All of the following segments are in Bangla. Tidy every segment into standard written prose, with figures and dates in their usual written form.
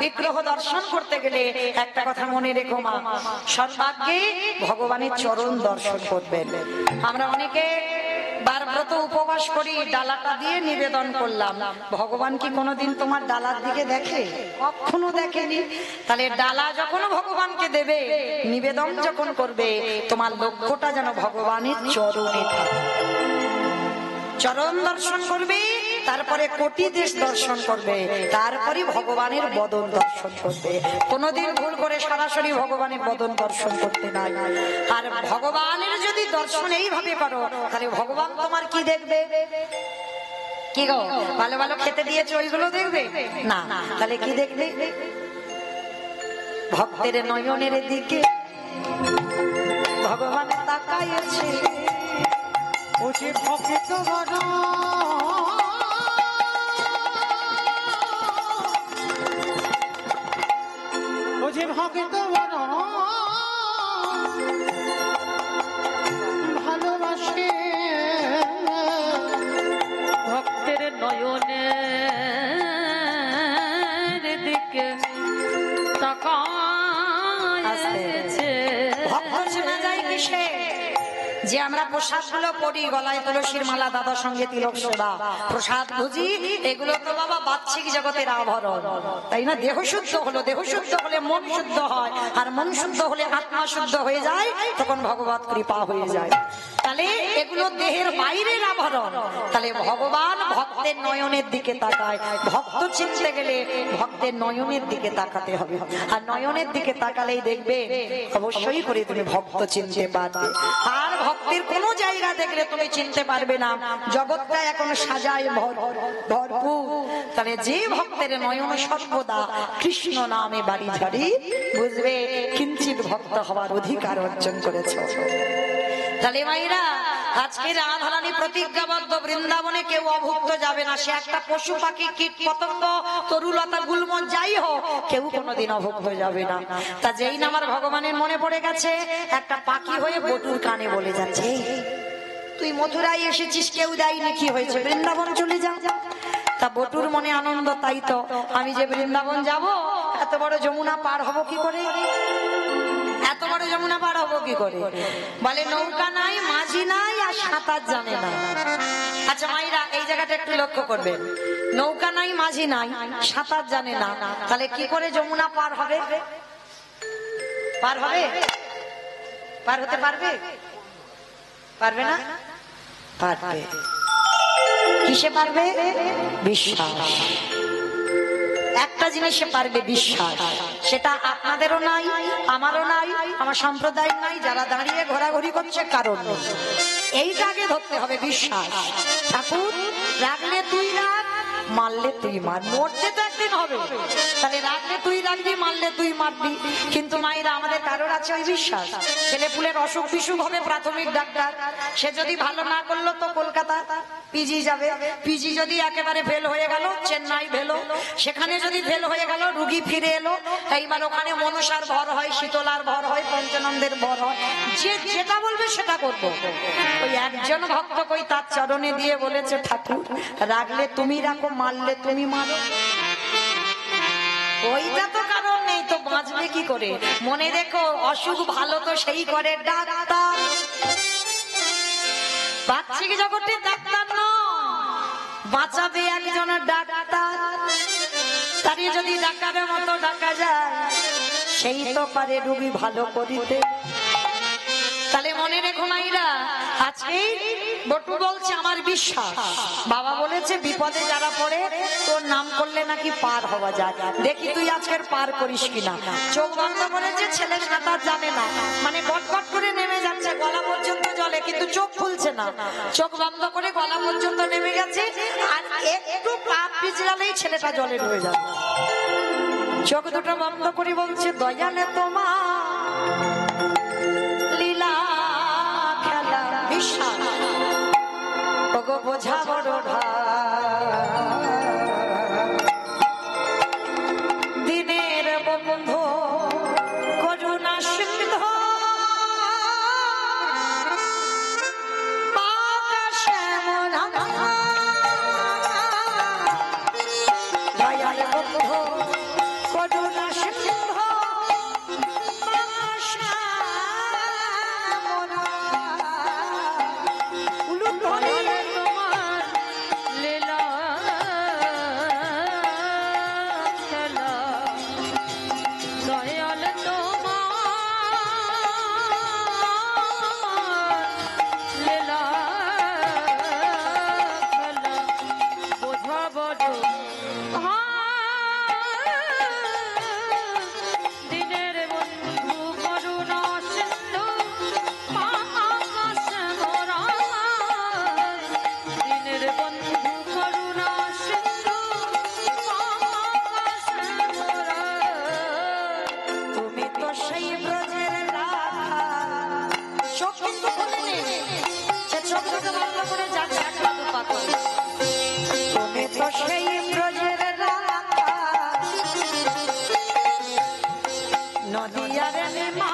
বিগ্রহ দর্শন করতে গেলে একটা কথা মনে রেখো মা, সর্বাগ্যে ভগবানের চরণ দর্শন করবেন। আমরা অনেকে বারব্রত উপবাস করি, ডালাটা দিয়ে নিবেদন করলাম, ভগবান কি কোনোদিন তোমার ডালার দিকে দেখে? কখনো দেখেনি। তাহলে ডালা যখন ভগবানকে দেবে, নিবেদন যখন করবে, তোমার লক্ষ্যটা যেন ভগবানের চরণে থাকে। চরণ দর্শন করবে, তারপরে কোটি দেশ দর্শন করবে, তারপরে ভগবানের বদন দর্শন করবে। কোনদিন ভুল করে সরাসরি ভগবানের বদন দর্শন করতে নাই। আর ভগবানের যদি দর্শন এইভাবে করো, তাহলে ভগবান তোমার কি দেখবে? কি গো, ভালো ভালো খেতে দিয়েছে ওইগুলো দেখবে না? তাহলে কি দেখবে? ভক্তের নয়নের দিকে ভগবান তাকাইছে, ও যে ভক্ত বড়, ও যে ভক্ত বড় ভালোবাসে, ভক্তের নয়নের দিকে তাকাইছে। ভক্ত শোনা যায় কিসে? যে আমরা প্রসাদ গুলো পড়ি, গলায় তুলসীর মালা, দাদার সঙ্গে তিলক সেবা, প্রসাদ ভুজি, এগুলো তো বাবা বাহ্যিক জগতের আভরণ, তাই না? দেহ শুদ্ধ হলো, দেহ শুদ্ধ হলে মন শুদ্ধ হয়, আর মন শুদ্ধ হলে আত্মা শুদ্ধ হয়ে যায়, তখন ভগবত কৃপা হয়ে যায়। তাহলে এগুলো দেহের বাইরের আভরণ। তাহলে ভগবান ভক্তের নয়নের দিকে তাকায়। ভক্ত চিনতে গেলে ভক্তের নয়নের দিকে তাকাতে হবে, আর নয়নের দিকে তাকালেই দেখবে অবশ্যই করে তুমি ভক্ত চিনতে পারবে। আর ভক্তের কোন জায়গা দেখলে তুমি চিনতে পারবে না, জগৎটা এখন সাজায় ভরপুর। তাহলে যে ভক্তের নয়ন সর্বদা কৃষ্ণ নামে বাড়ি ঝাড়ি, বুঝবে কিঞ্চিত ভক্ত হওয়ার অধিকার অর্জন করেছে। তাহলে মাইরা, আজকে রাধারানী প্রতিজ্ঞাবদ্ধ, বৃন্দাবনে কেউ অভুক্ত যাবে না। সে একটা পশু পাখি, কীট পতঙ্গ, তরুলতা গুল্ম যাই হোক, কেউ কোনোদিন অভুক্ত যাবে না। তা যেই না আমার ভগবানের মনে পড়ে গেছে, একটা পাখি হয়ে বটুর কানে বলে যাচ্ছে, তুই মথুরায় এসেছিস, কেউ দেয়নি, কি হয়েছে? বৃন্দাবন চলে যা। তা বটুর মনে আনন্দ, তাই তো আমি যে বৃন্দাবন যাব, এত বড় যমুনা পার হব কি করে? এত বড় যমুনা পার হবো কি করে? বলে নৌকা নাই, মাঝি নাই, আর সাঁতার জানে না। আচ্ছা মাইরা, এই জায়গাটা একটু লক্ষ্য করবে, নৌকা নাই, মাঝি নাই, সাঁতার জানে না, তাহলে কি করে যমুনা পার হবে? পার হবে? পার হতে পারবে? পারবে না? পারবে। কিসে পারবে? বিশ্বাস। একটা জিনিসে পারবে, বিশ্বাস। সেটা আপনাদেরও নাই, আমারও নাই, আমার সম্প্রদায় নাই, যারা দাঁড়িয়ে ঘোরাঘুরি করছে কারণ নেই। এইটাকে ধরতে হবে, বিশ্বাস। ঠাকুর রাখলে তুই রাখ, মারলে তুই মার, মরতে তো একদিন হবে। তাহলে রাখলে তুই রাখবি, মারলে তুই মারবি। কিন্তু মায়েরা, আমাদের কারোর আছে ওই বিশ্বাস? ছেলে পুলের অসুখ বিসুখ হবে, প্রাথমিক ডাক্তার, সে যদি ভালো না করলো তো কলকাতা পিজি যাবে। পিজি যদি একেবারে ফেল হয়ে গেল, চেন্নাই ভেলো, সেখানে যদি ফেল হয়ে গেল, রুগী ফিরে এলো, এইবার ওখানে মনসার ভর হয়, শীতলার ভর হয়, পঞ্চানন্দের ভর হয়, যে যেটা বলবে সেটা করবো। ওই একজন ভক্ত কই তার চরণে দিয়ে বলেছে, ঠাকুর রাখলে তুমি রাখো, মারলে তুমি মারো। ওইটা তো কারণ নেই, তো বাঁচবে কি করে? মনে রেখো, অসুখ ভালো তো সেই করে ডাক্তার, বাহ্যিক জগতের ডাক্তার নয়, বাঁচাবে একজন ডাক্তার। তারই যদি ডাক্তারের মতো ডাকা যায়, সেই তো পারে রোগী ভালো করিতে। তাহলে মনে রেখো মাইরা, আজকে বটু বলছে আমার বিশ্বাস। বাবা বলেছে বিপদে যারা পড়ে, তোর নাম করলে নাকি পার হওয়া যায়। দেখি তুই আজকের পার করিস কিনা। চোখ বন্ধ করেছে, ছেলে সাঁতার জানে না, মানে গটগট করে নেমে যাচ্ছে, গলা পর্যন্ত জলে, কিন্তু চোখ খুলছে না। চোখ বন্ধ করে গলা পর্যন্ত নেমে গেছে, আর একটু পা পিছলালেই ছেলেটা জলে ডুবে যাবে। চোখ দুটো বন্ধ করে বলছে, দয়ালে তোমার লীলা খেলা বিশ্বাস, ওগো বোঝা বড় দিনের বন্ধু করুণা সিন্ধু, আকাশে দয়াল বন্ধু নদিয়ার নিমা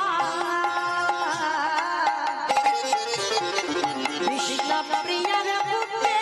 কৃষ্ণ প্রিয়ার বুকে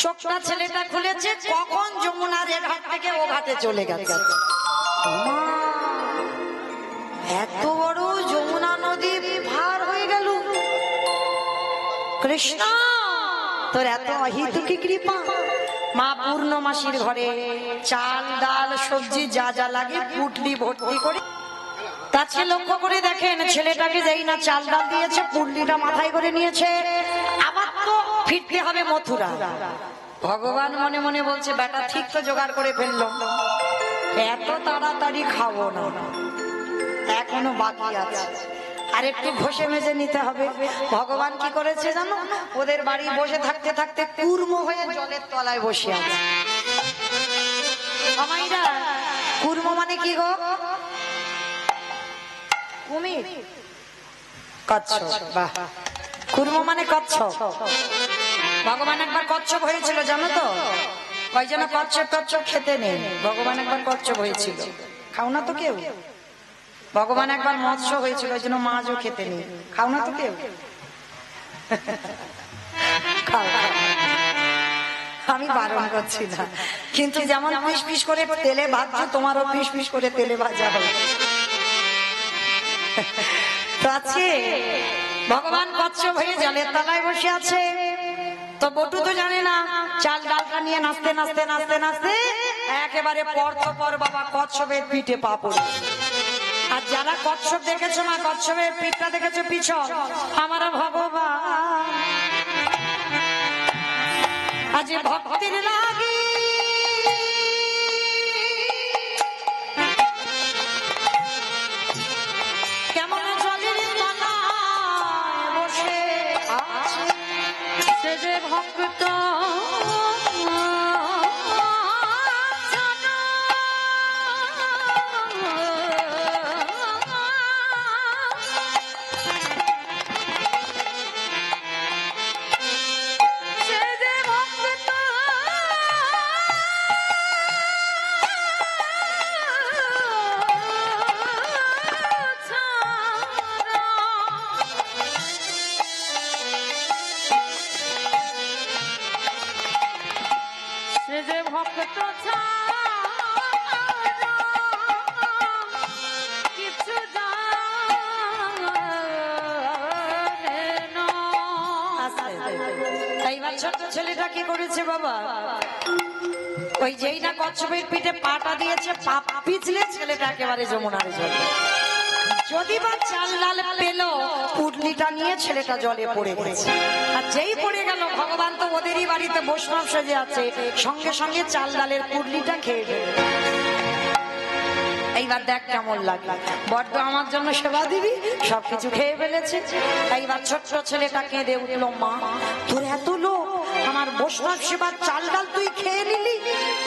চোখটা ছেলেটা খুলেছে কখন যমুনার এ ঘাট থেকে ও ঘাটে চলে গেছে। এত বড় যমুনা নদী পার হয়ে গেল। কৃষ্ণ তোর এত অহিতুকি কৃপা। মা পূর্ণমাসীর ঘরে চাল ডাল সবজি যা যা লাগে পুটলি ভর্তি করে তাকে লক্ষ্য করে দেখেন ছেলেটাকে যেই না চাল ডাল দিয়েছে পুটলিটা মাথায় করে নিয়েছে। আবার তো ফিরতে হবে মথুরা। ভগবান মনে মনে বলছে বেটা ঠিক তো জোগাড় করে ফেললো, এত তাড়াতাড়ি খাবো না, এখনো বাকি আছে, আর একটু ঘষে মেজে নিতে হবে। ভগবান কি করেছে জানো, ওদের বাড়ি বসে থাকতে থাকতে কুর্ম হয়ে জলের তলায় বসে আছে। আমাইরা কুর্ম মানে কি গো? কুমির, কচ্ছপ। বাহ, কুর্ম মানে কচ্ছপ। ভগবান একবার কচ্ছপ হয়েছিল জানো তো? ওই জন্য কচ্ছপ টচ্ছপ খেতে নেই। ভগবান একবার কচ্ছপ হয়েছিল, খাও না তো কেউ। ভগবান একবার মৎস্য হয়েছিল, ওই জন্য মাছও খেতে নেই, খাও না তো কেউ। খাও, আমি বারণ করছি না, কিন্তু যেমন পিস পিস করে তেলে ভাজছো তোমারও পিস পিস করে তেলে ভাজা হবে। তো আছে ভগবান কচ্ছপ হয়ে জলের তলায় বসে আছে। তো বটু তো জানে না, চাল ডালটা নিয়ে নাচতে নাচতে নাচতে নাচতে একেবারে পর তো পর বাবা কচ্ছপের পিঠে পা পড়ে। আর যারা কচ্ছপ দেখেছো না, কচ্ছপের পিঠটা দেখেছো পিছন, আমার ভগবান আজ ভক্তির লাগি কেমন জলের তলায় বসে আছে। সে যে ভক্ত ছোট্ট ছেলেটা কি করেছে বাবা, ওই যেই না কচ্ছপের পিঠে পাটা দিয়েছে, পা পিছলে ছেলেটা একেবারে যমুনারে জলে। যদি বা চাল ডাল পেল, পুটলিটা নিয়ে ছেলেটা জলে পড়ে গেছে। আর যেই পড়ে গেল, ভগবান তো ওদেরই বাড়িতে বৈষ্ণব সেজে আছে, সঙ্গে সঙ্গে চাল ডালের পুটলিটা খেয়ে ফেলে। এইবার দেখ কেমন লাগলো, বড্ড আমার জন্য সেবা দিবি, সবকিছু খেয়ে ফেলেছে। এইবার ছোট্ট ছেলেটা কেঁদে উঠলো, মা তোর এত লোক, আমার বৈষ্ণব সেবার চাল ডাল তুই খেয়ে নিলি,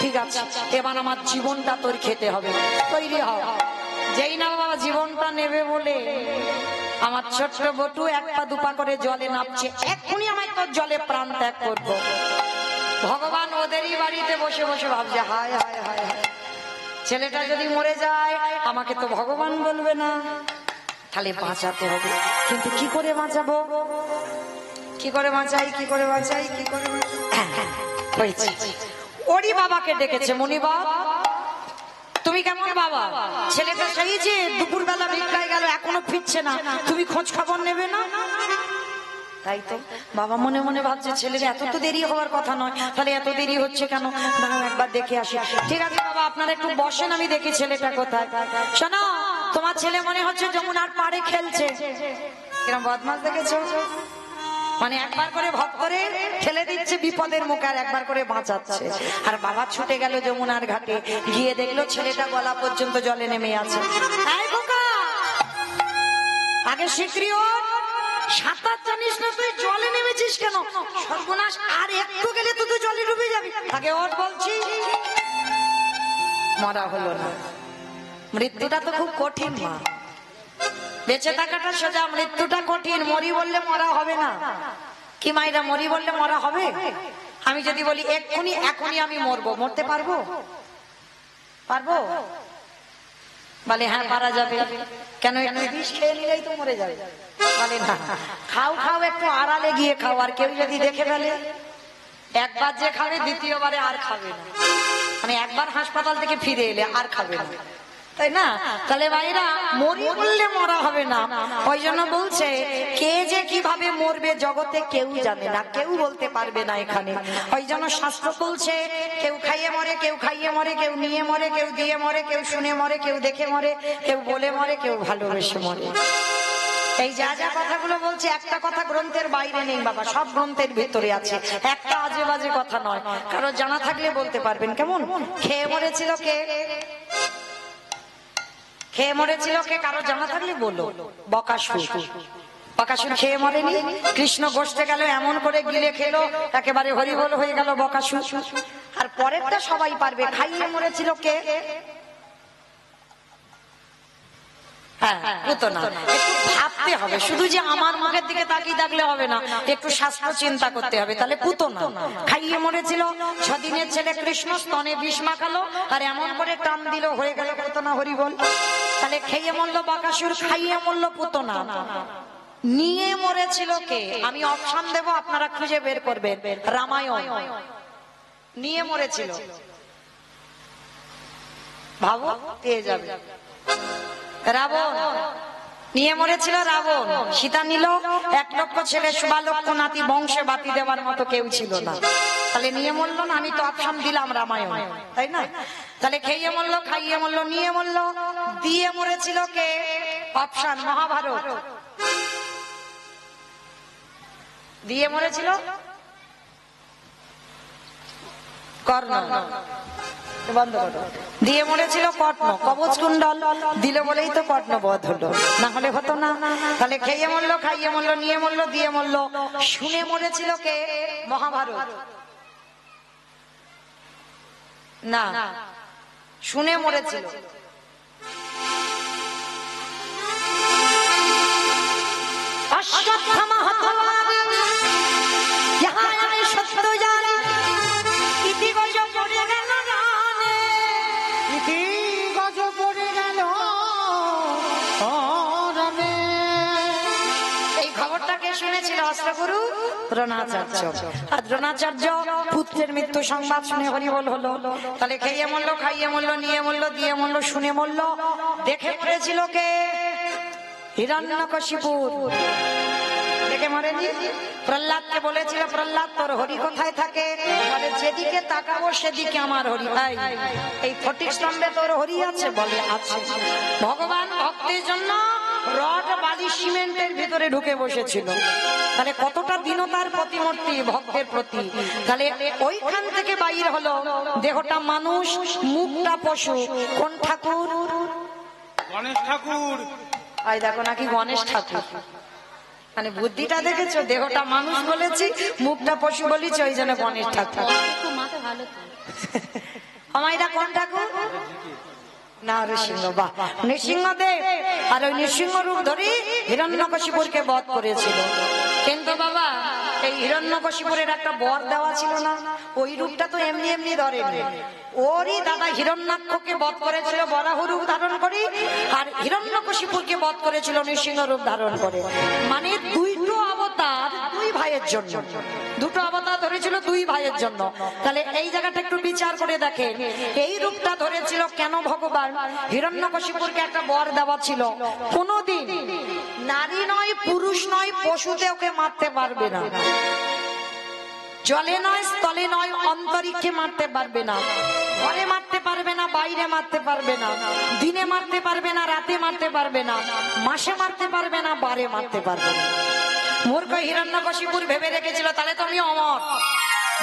ঠিক আছে এবার আমার জীবনটা তোর খেতে হবে, তৈরি হ। যেই না বাবা জীবনটা নেবে বলে আমার ছোট্ট বটু এক পা দুপা করে জলে নামছে, এক্ষুনি আমায় তোর জলে প্রাণ ত্যাগ করবো। ভগবান ওদেরই বাড়িতে বসে বসে ভাবছে হায় হায় হায় হায়, ছেলেটা যদি মরে যায় আমাকে তো ভগবান বলবে না, তাহলে বাঁচাতে হবে। কিন্তু কি করে বাঁচাবো, কি করে বাঁচাই, কি করে বাঁচাই, কি করে হয়েছে। ওরই বাবাকে ডেকেছে, মণিবাব তুমি কেমন বাবা, ছেলেটা সেই যে দুপুর বেলা ভিক্ষায় গেল এখনো ফিরছে না, তুমি খোঁজ খবর নেবে না? তাই তো বাবা মনে মনে ভাবছে ছেলের এত তো দেরি হওয়ার কথা নয়, তাহলে এত দেরি হচ্ছে কেন, দাঁড়াও একবার দেখে আসি। ঠিক আছে বাবা আপনারা একটু বসেন, আমি দেখি ছেলেটা কোথায়। শোনো তোমার ছেলে মনে হচ্ছে যমুনার পাড়ে খেলছে, কিরম বদমাস দেখেছো, মানে একবার করে ভদ করে ঠেলে দিচ্ছে বিপদের মুখে আর একবার করে বাঁচাচ্ছে। আর বাবা ছুটে গেল যমুনার ঘাটে, গিয়ে দেখলো ছেলেটা গলা পর্যন্ত জলে নেমে আছে। এই বোকা, আগে শিগগির ওঠ, সাঁতার জানিস না তুই, জলে নেমেছিস কেন, সর্বনাশ, আর একটু গেলে তো তুই জলে ডুবে যাবি, আগে ওঠ বলছি। মরা হলো না, মৃত্যুটা তো খুব কঠিন মা, বেঁচে থাকাটা সোজা, মৃত্যুটা কঠিন। মরি বললে মরা হবে না, কি মাইরা মরি বললে মরা হবে? আমি যদি বলি এক্ষুনি এখনই আমি মরবো, মরতে পারবো? পারবো? বলে হ্যাঁ পারা যাবে। কেন, বিষ খেয়ে নিলেই তো মরে যাবে। বলে না, খাও খাও, একটু আড়ালে গিয়ে খাও, আর কেউ যদি দেখে ফেলে, একবার যে খাবে দ্বিতীয়বারে আর খাবে না, মানে একবার হাসপাতাল থেকে ফিরে এলে আর খাবে না, তাই না? তাহলে ভাইরা মরি বললে মরা হবে না, ওই জন্য বলছে কে যে কিভাবে মরবে জগতে কেউ জানে না, কেউ বলতে পারবে না এখানে। ওই জন্য শাস্ত্র বলছে কেউ খাইয়ে মরে, কেউ খাইয়ে মরে, কেউ নিয়ে মরে, কেউ দিয়ে মরে, কেউ শুনে মরে, কেউ দেখে মরে, কেউ বলে মরে, কেউ ভালোবেসে মরে। এই যা যা কথাগুলো বলছে একটা কথা গ্রন্থের বাইরে নেই বাবা, সব গ্রন্থের ভেতরে আছে, একটা আজে বাজে কথা নয়। কারো জানা থাকলে বলতে পারবেন। কেমন খেয়ে মরেছিল কে, খেয়ে মরেছিল কে, কারো জানা থাকলে বলো। বকাসুর, বকাসুর খেয়ে মরেনি, কৃষ্ণ গোষ্ঠে গেল এমন করে গিলে খেলো একেবারে হরিবল হয়ে গেল বকাসুর। আর পরেরটা সবাই পারবে, খাইয়ে মরেছিল কে, ভাবতে হবে, শুধু যে আমার মুখের দিকে তাকিয়ে থাকলে হবে না, একটু স্বাস্থ্য চিন্তা করতে হবে। তাহলে পুতনা খাইয়ে মরেছিল, 6 দিনের ছেলে কৃষ্ণ স্তনে বিষ মাখালো আর এমন করে টান দিল হয়ে গেল পুতনা হরিবল। তাহলে খেয়ে মরল বকাসুর, খাইয়ে মরল পুতনা। নিয়ে মরেছিল কে, আমি অপশন দেব, আপনারা খুঁজে বের করবেন। রামায়ণ নিয়ে মরেছিল, ভাবো পেয়ে যাবে। রাবণ নিয়ে মরেছিল, রাবণ। সীতা নিল 1 লক্ষ ছেলে, 1.25 লক্ষ নাতি, বংশে বাতি দেওয়ার মতো কেউ ছিল না, তাহলে নিয়ে মরলো না। আমি তো অপশন দিলাম রামায়ণ, তাই না? তাহলে খেয়ে মরলো, খাইয়ে মরলো, নিয়ে মরলো, দিয়ে মরেছিল কে, অপশন মহাভারত। দিয়ে মরেছিল কর্ণ, বন্ধ করো। দিয়ে মরেছিল কর্ণ, কবচ কুণ্ডল দিল বলেই তো কর্ণ বধ হলো, না হলে হতো না। তাহলে খেয়ে মরলো, খাইয়ে মরলো, নিয়ে মরলো, দিয়ে মরলো। শুনে মরেছিল কে, মহাভারত। না, শুনে মরেছিল অশ্বত্থামা হতবাদ, ইহা আমি সত্য জানি, ইতি গজ পড়ে গেল রানে, ইতি গজ পড়ে গেল রানে। এই খবরটাকে শুনেছিল অস্ত্রগুরু দ্রোণাচার্য। আর দ্রোণাচার্য পুত্রের মৃত্যু সংবাদ শুনে হরিবল হলো। তাহলে খেয়ে মরলো, খাইয়ে মরলো, নিয়ে মরলো, দিয়ে মরলো, শুনে মরলো। দেখে মরেছিল কে, হিরণ্যকশিপু। দেখে মরেনি, প্রহ্লাদকে বলেছিল প্রহ্লাদ তোর হরি কোথায় থাকে, বলে যেদিকে তাকাবো সেদিকে আমার হরি। এই ফটিক স্তম্ভে তোর হরি আছে, বলে আছে। ভগবান ভক্তের জন্য রড বালি সিমেন্টের ভিতরে ঢুকে বসেছিল, তাহলে কতটা দীনতার প্রতিমূর্তি ভক্তের প্রতি। তাহলে ওইখান থেকে বাইর হলো, দেহটা মানুষ, মুখটা পশু। কোন ঠাকুর, গণেশ ঠাকুর। আই দেখো নাকি গণেশ ঠাকুর, মানে বুদ্ধিটা দেখেছো, দেহটা মানুষ বলেছি, মুখটা পশু বলেছি, ওই জন্য গণেশ ঠাকুর। আমায়রা কোন ঠাকুর, না নৃসিংহ। বাহ, নৃসিংহদেব। আর ওই নৃসিংহ রূপ ধরে হিরণ্যকশিপুরকে বধ করেছিল। কিন্তু বাবা এই হিরণ্যকশিপুরের একটা বর দেওয়া ছিল না, ওই রূপটা তো এমনি এমনি ধরেনি। ওরই দাদা হিরণ্যাক্ষকে বধ করেছিল বরাহ রূপ ধারণ করে, আর হিরণ্যকশিপুরকে বধ করেছিল নৃসিংহ রূপ ধারণ করে। মানে দুইটো অবতার দুই ভাইয়ের জন্য, দুটো অবতার ধরেছিল দুই ভাইয়ের জন্য। তাহলে এই জায়গাটা একটু বিচার করে দেখেন, এই রূপটা ধরেছিল কেন ভগবান? হিরণ্যকশিপুরকে একটা বর দেওয়া ছিল, কোনদিন নারী নয়, পুরুষ নয়, পশুতে ওকে মারতে পারবে না, জলে নয়, স্থলে নয়, অন্তরিক্ষে মারতে পারবে না, ঘরে মারতে পারবে না, বাইরে মারতে পারবে না, দিনে মারতে পারবে না, রাতে মারতে পারবে না, মাসে মারতে পারবে না, বারে মারতে পারবে না। মূর্খ হিরণ্যকশিপুর ভেবে রেখেছিল তাহলে তো আমি অমর।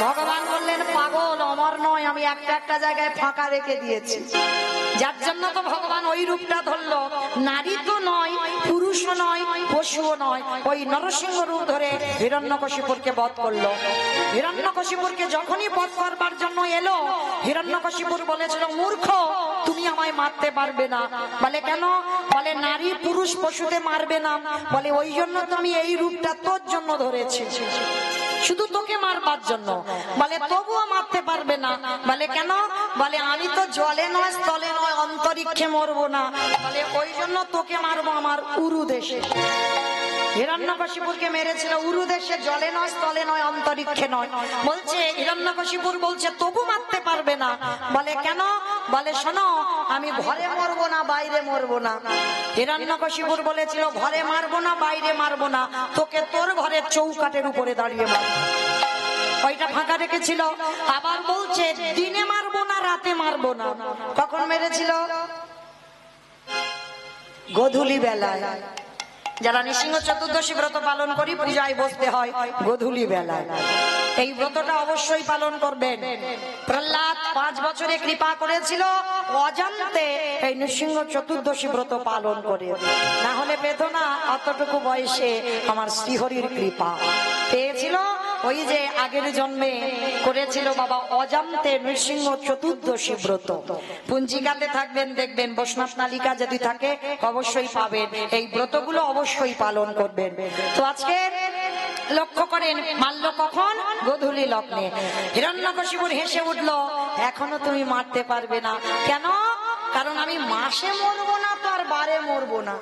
ভগবান বললেন পাগল, অমর নয়, আমি একটা একটা জায়গায় ফাঁকা রেখে দিয়েছি। যার জন্য তো ভগবান ওই রূপটা ধরলো। নারী তো নয়, পুরুষও নয়, পশুও নয়, ওই নরসিংহ রূপ ধরে হিরণ্যকশিপুরকে বধ করলো। হিরণ্যকশিপুরকে যখনই বধ করবার জন্য এলো, হিরণ্যকশিপুর বলেছিল মূর্খ, তুমি আমায় মারতে পারবে না। বলে কেন? বলে নারী পুরুষ পশুতে মারবে না। বলে ওই জন্য তো আমি এই রূপটা তোর জন্য ধরেছি, শুধু তোকে মারবার জন্য। বলে তবুও মারতে পারবে না। বলে কেন? বলে আমি তো জলে নয়, স্থলে নয়, অন্তরিক্ষে মরবো না। বলে ওই জন্য তোকে মারবো আমার উরু দেশে। হিরণ্যকশিপুরকে মেরেছিল উরু দেশে, জলে নয়, স্থলে নয়, অন্তরিক্ষে নয়। বলছে হিরণ্যকশিপুর বলছে তবু মারতে পারবে না। বলে কেন? বলে শোনো, আমি ঘরে মরবো না, বাইরে মরবো না। হিরণ্যকশিপুর বলেছিল ঘরে মারবো না, বাইরে মারবো না, তোকে তোর ঘরের চৌকাটের উপরে দাঁড়িয়ে মারবো। ওইটা ফাঁকা রেখেছিল। আবার বলছে দিনে মারবো না, রাতে মারবো না। কখন মেরেছিল? গোধূলি বেলায়। যারা নৃসিংহ চতুর্দশী ব্রত পালন করি, পূজায় বসতে হয় গোধূলি বেলায়। এই ব্রতটা অবশ্যই পালন করবেন। প্রহ্লাদ 5 বছরে কৃপা করেছিল, অজান্তে এই নৃসিংহ চতুর্দশী ব্রত পালন করে, না হলে পেত না। অতটুকু বয়সে আমার শ্রীহরির কৃপা পেয়েছিল। ওই যে আগের জন্মে করেছিল বাবা অজান্তে নৃসিংহ চতুর্দশী ব্রত। পঞ্জিকাতে থাকবেন, দেখবেন বৈষ্ণব তালিকা যদি থাকে অবশ্যই পাবেন। এই ব্রতগুলো অবশ্যই পালন করবেন। তো আজকে লক্ষ্য করেন, মারল কখন? গোধূলি লগ্নে। হিরণ্যকশিপুর হেসে উঠল, এখনো তুমি মারতে পারবে না। কেন? কারণ আমি মাসে মরবো না, তো আর বারে মরবো না।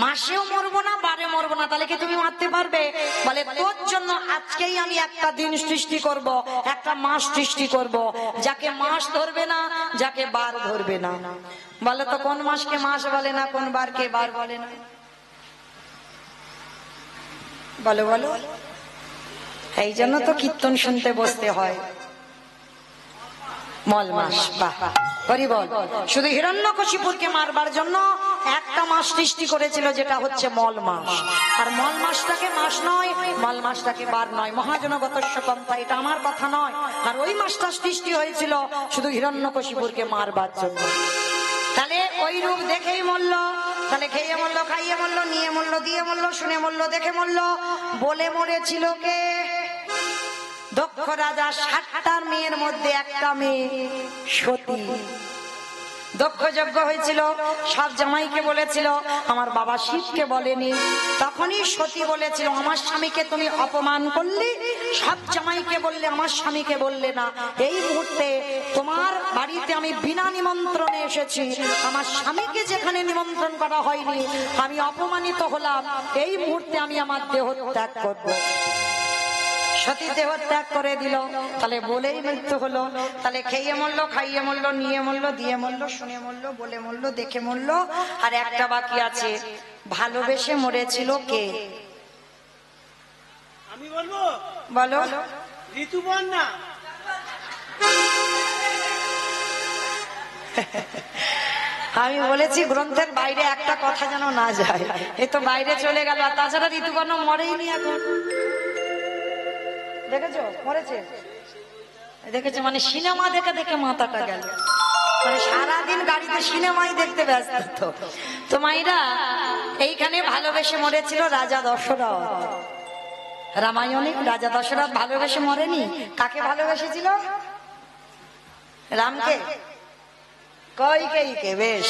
মাসেও মরবো না, বারে মরবো না, তাহলে কি তুমি মারতে পারবে? বলে তোর জন্য আজকেই আমি একটা দিন সৃষ্টি করব, একটা মাস সৃষ্টি করব, যাকে মাস ধরবে না, যাকে বার ধরবে না। বলে তো কোন মাসকে মাস বলে না, কোন বারকে বার বলে না? বলো বলো। এই জন্য তো কীর্তন শুনতে বসতে হয়। মল মাস। বাহ, হরি বল। শুধু হিরণ্যকশিপুরকে মারবার জন্য একটা মাস সৃষ্টি করেছিল, যেটা হচ্ছে মল মাস। আর মল মাসটাকে মাস নয়, মল মাসটাকে বার নয়। মহাজনগতস্য পন্থা, এটা আমার কথা নয়। আর ওই মাসটা সৃষ্টি হয়েছিল শুধু হিরণ্যকশিপুরকে মারবার জন্য। তাহলে ওই রূপ দেখেই মরল। তাহলে খেয়ে মরল, খাইয়ে মরল, নিয়ে মরল, দিয়ে মরল, শুনে মরল, দেখে মরল। বলে মরেছিল কে? দক্ষ রাজা 60টার মেয়ের মধ্যে একটা মেয়ে সতী। দক্ষ যজ্ঞ হয়েছিল, সব জামাইকে বলেছিল, আমার বাবা শিবকে বলেনি। তখনই সতী বলেছিল আমার স্বামীকে তুমি অপমান করলে, সব জামাইকে বললে, আমার স্বামীকে বললে না। এই মুহূর্তে তোমার বাড়িতে আমি বিনা নিমন্ত্রণে এসেছি, আমার স্বামীকে যেখানে নিমন্ত্রণ করা হয়নি, আমি অপমানিত হলাম। এই মুহূর্তে আমি আমার দেহ ত্যাগ করবো। সতী দেহ ত্যাগ করে দিল। তাহলে বলেই মৃত্যু হলো। তাহলে খেয়ে মরলো, খাইয়ে মরলো, নিয়ে মরলো, দিয়ে মরলো, শুনে মরলো, বলে মরলো, দেখে মরলো। আর একটা বাকি আছে, ভালোবেসে মরেছিল কে? আমি বলবো? বলো। ঋতুপর্ণা। আমি বলেছি গ্রন্থের বাইরে একটা কথা যেন না যায়। এ তো বাইরে চলে গেল। আর তাছাড়া ঋতুপর্ণা মরেইনি এখন। দেখেছো মরেছে? দেখেছো? মানে সিনেমা দেখে দেখে মাথাটা গেল। মানে সারাদিন গাড়িতে সিনেমাই দেখতে ব্যস্ত। তো মাইরা এইখানে ভালোবেসে মরেছিল রাজা দশরথ। রামায়ণে রাজা দশরথ ভালোবেসে মরেনি। কাকে ভালোবেসেছিল? রামকে। কইকেয়ীকে। বেশ,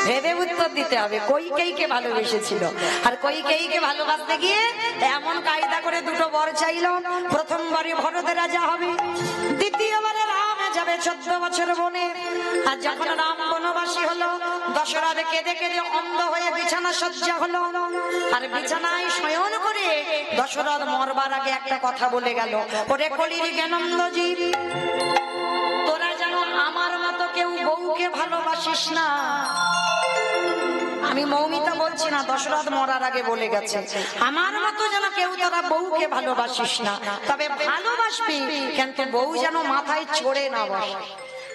ভেবে উত্তর দিতে হবে। কইকেয়ীকে ভালোবেসেছিল, আর কইকেয়ীকে ভালোবাসতে গিয়ে এমন কায়দা করে দুটো বর চাইল। প্রথমবারে ভরত রাজা হবে, দ্বিতীয়বারে রাম যাবে 14 বছর বনে। আর যখন রাম বনবাসী হলো, দশরথ কেঁদে কেঁদে অন্ধ হয়ে বিছানা সজ্জা হলো। আর বিছানায় শয়ন করে দশরথ মরবার আগে একটা কথা বলে গেল, ওরে কলির জ্ঞানন্দজি, তোরা যেন আমার মতো কেউ বউকে ভালোবাসিস না। আমি মৌমিতা বলছি না, দশরথ মরার আগে বলে গেছে, আমার মতো যেন কেউ তোরা বউকে ভালোবাসিস না, তবে ভালোবাসবি কিন্তু বউ যেন মাথায় চড়ে না বসে।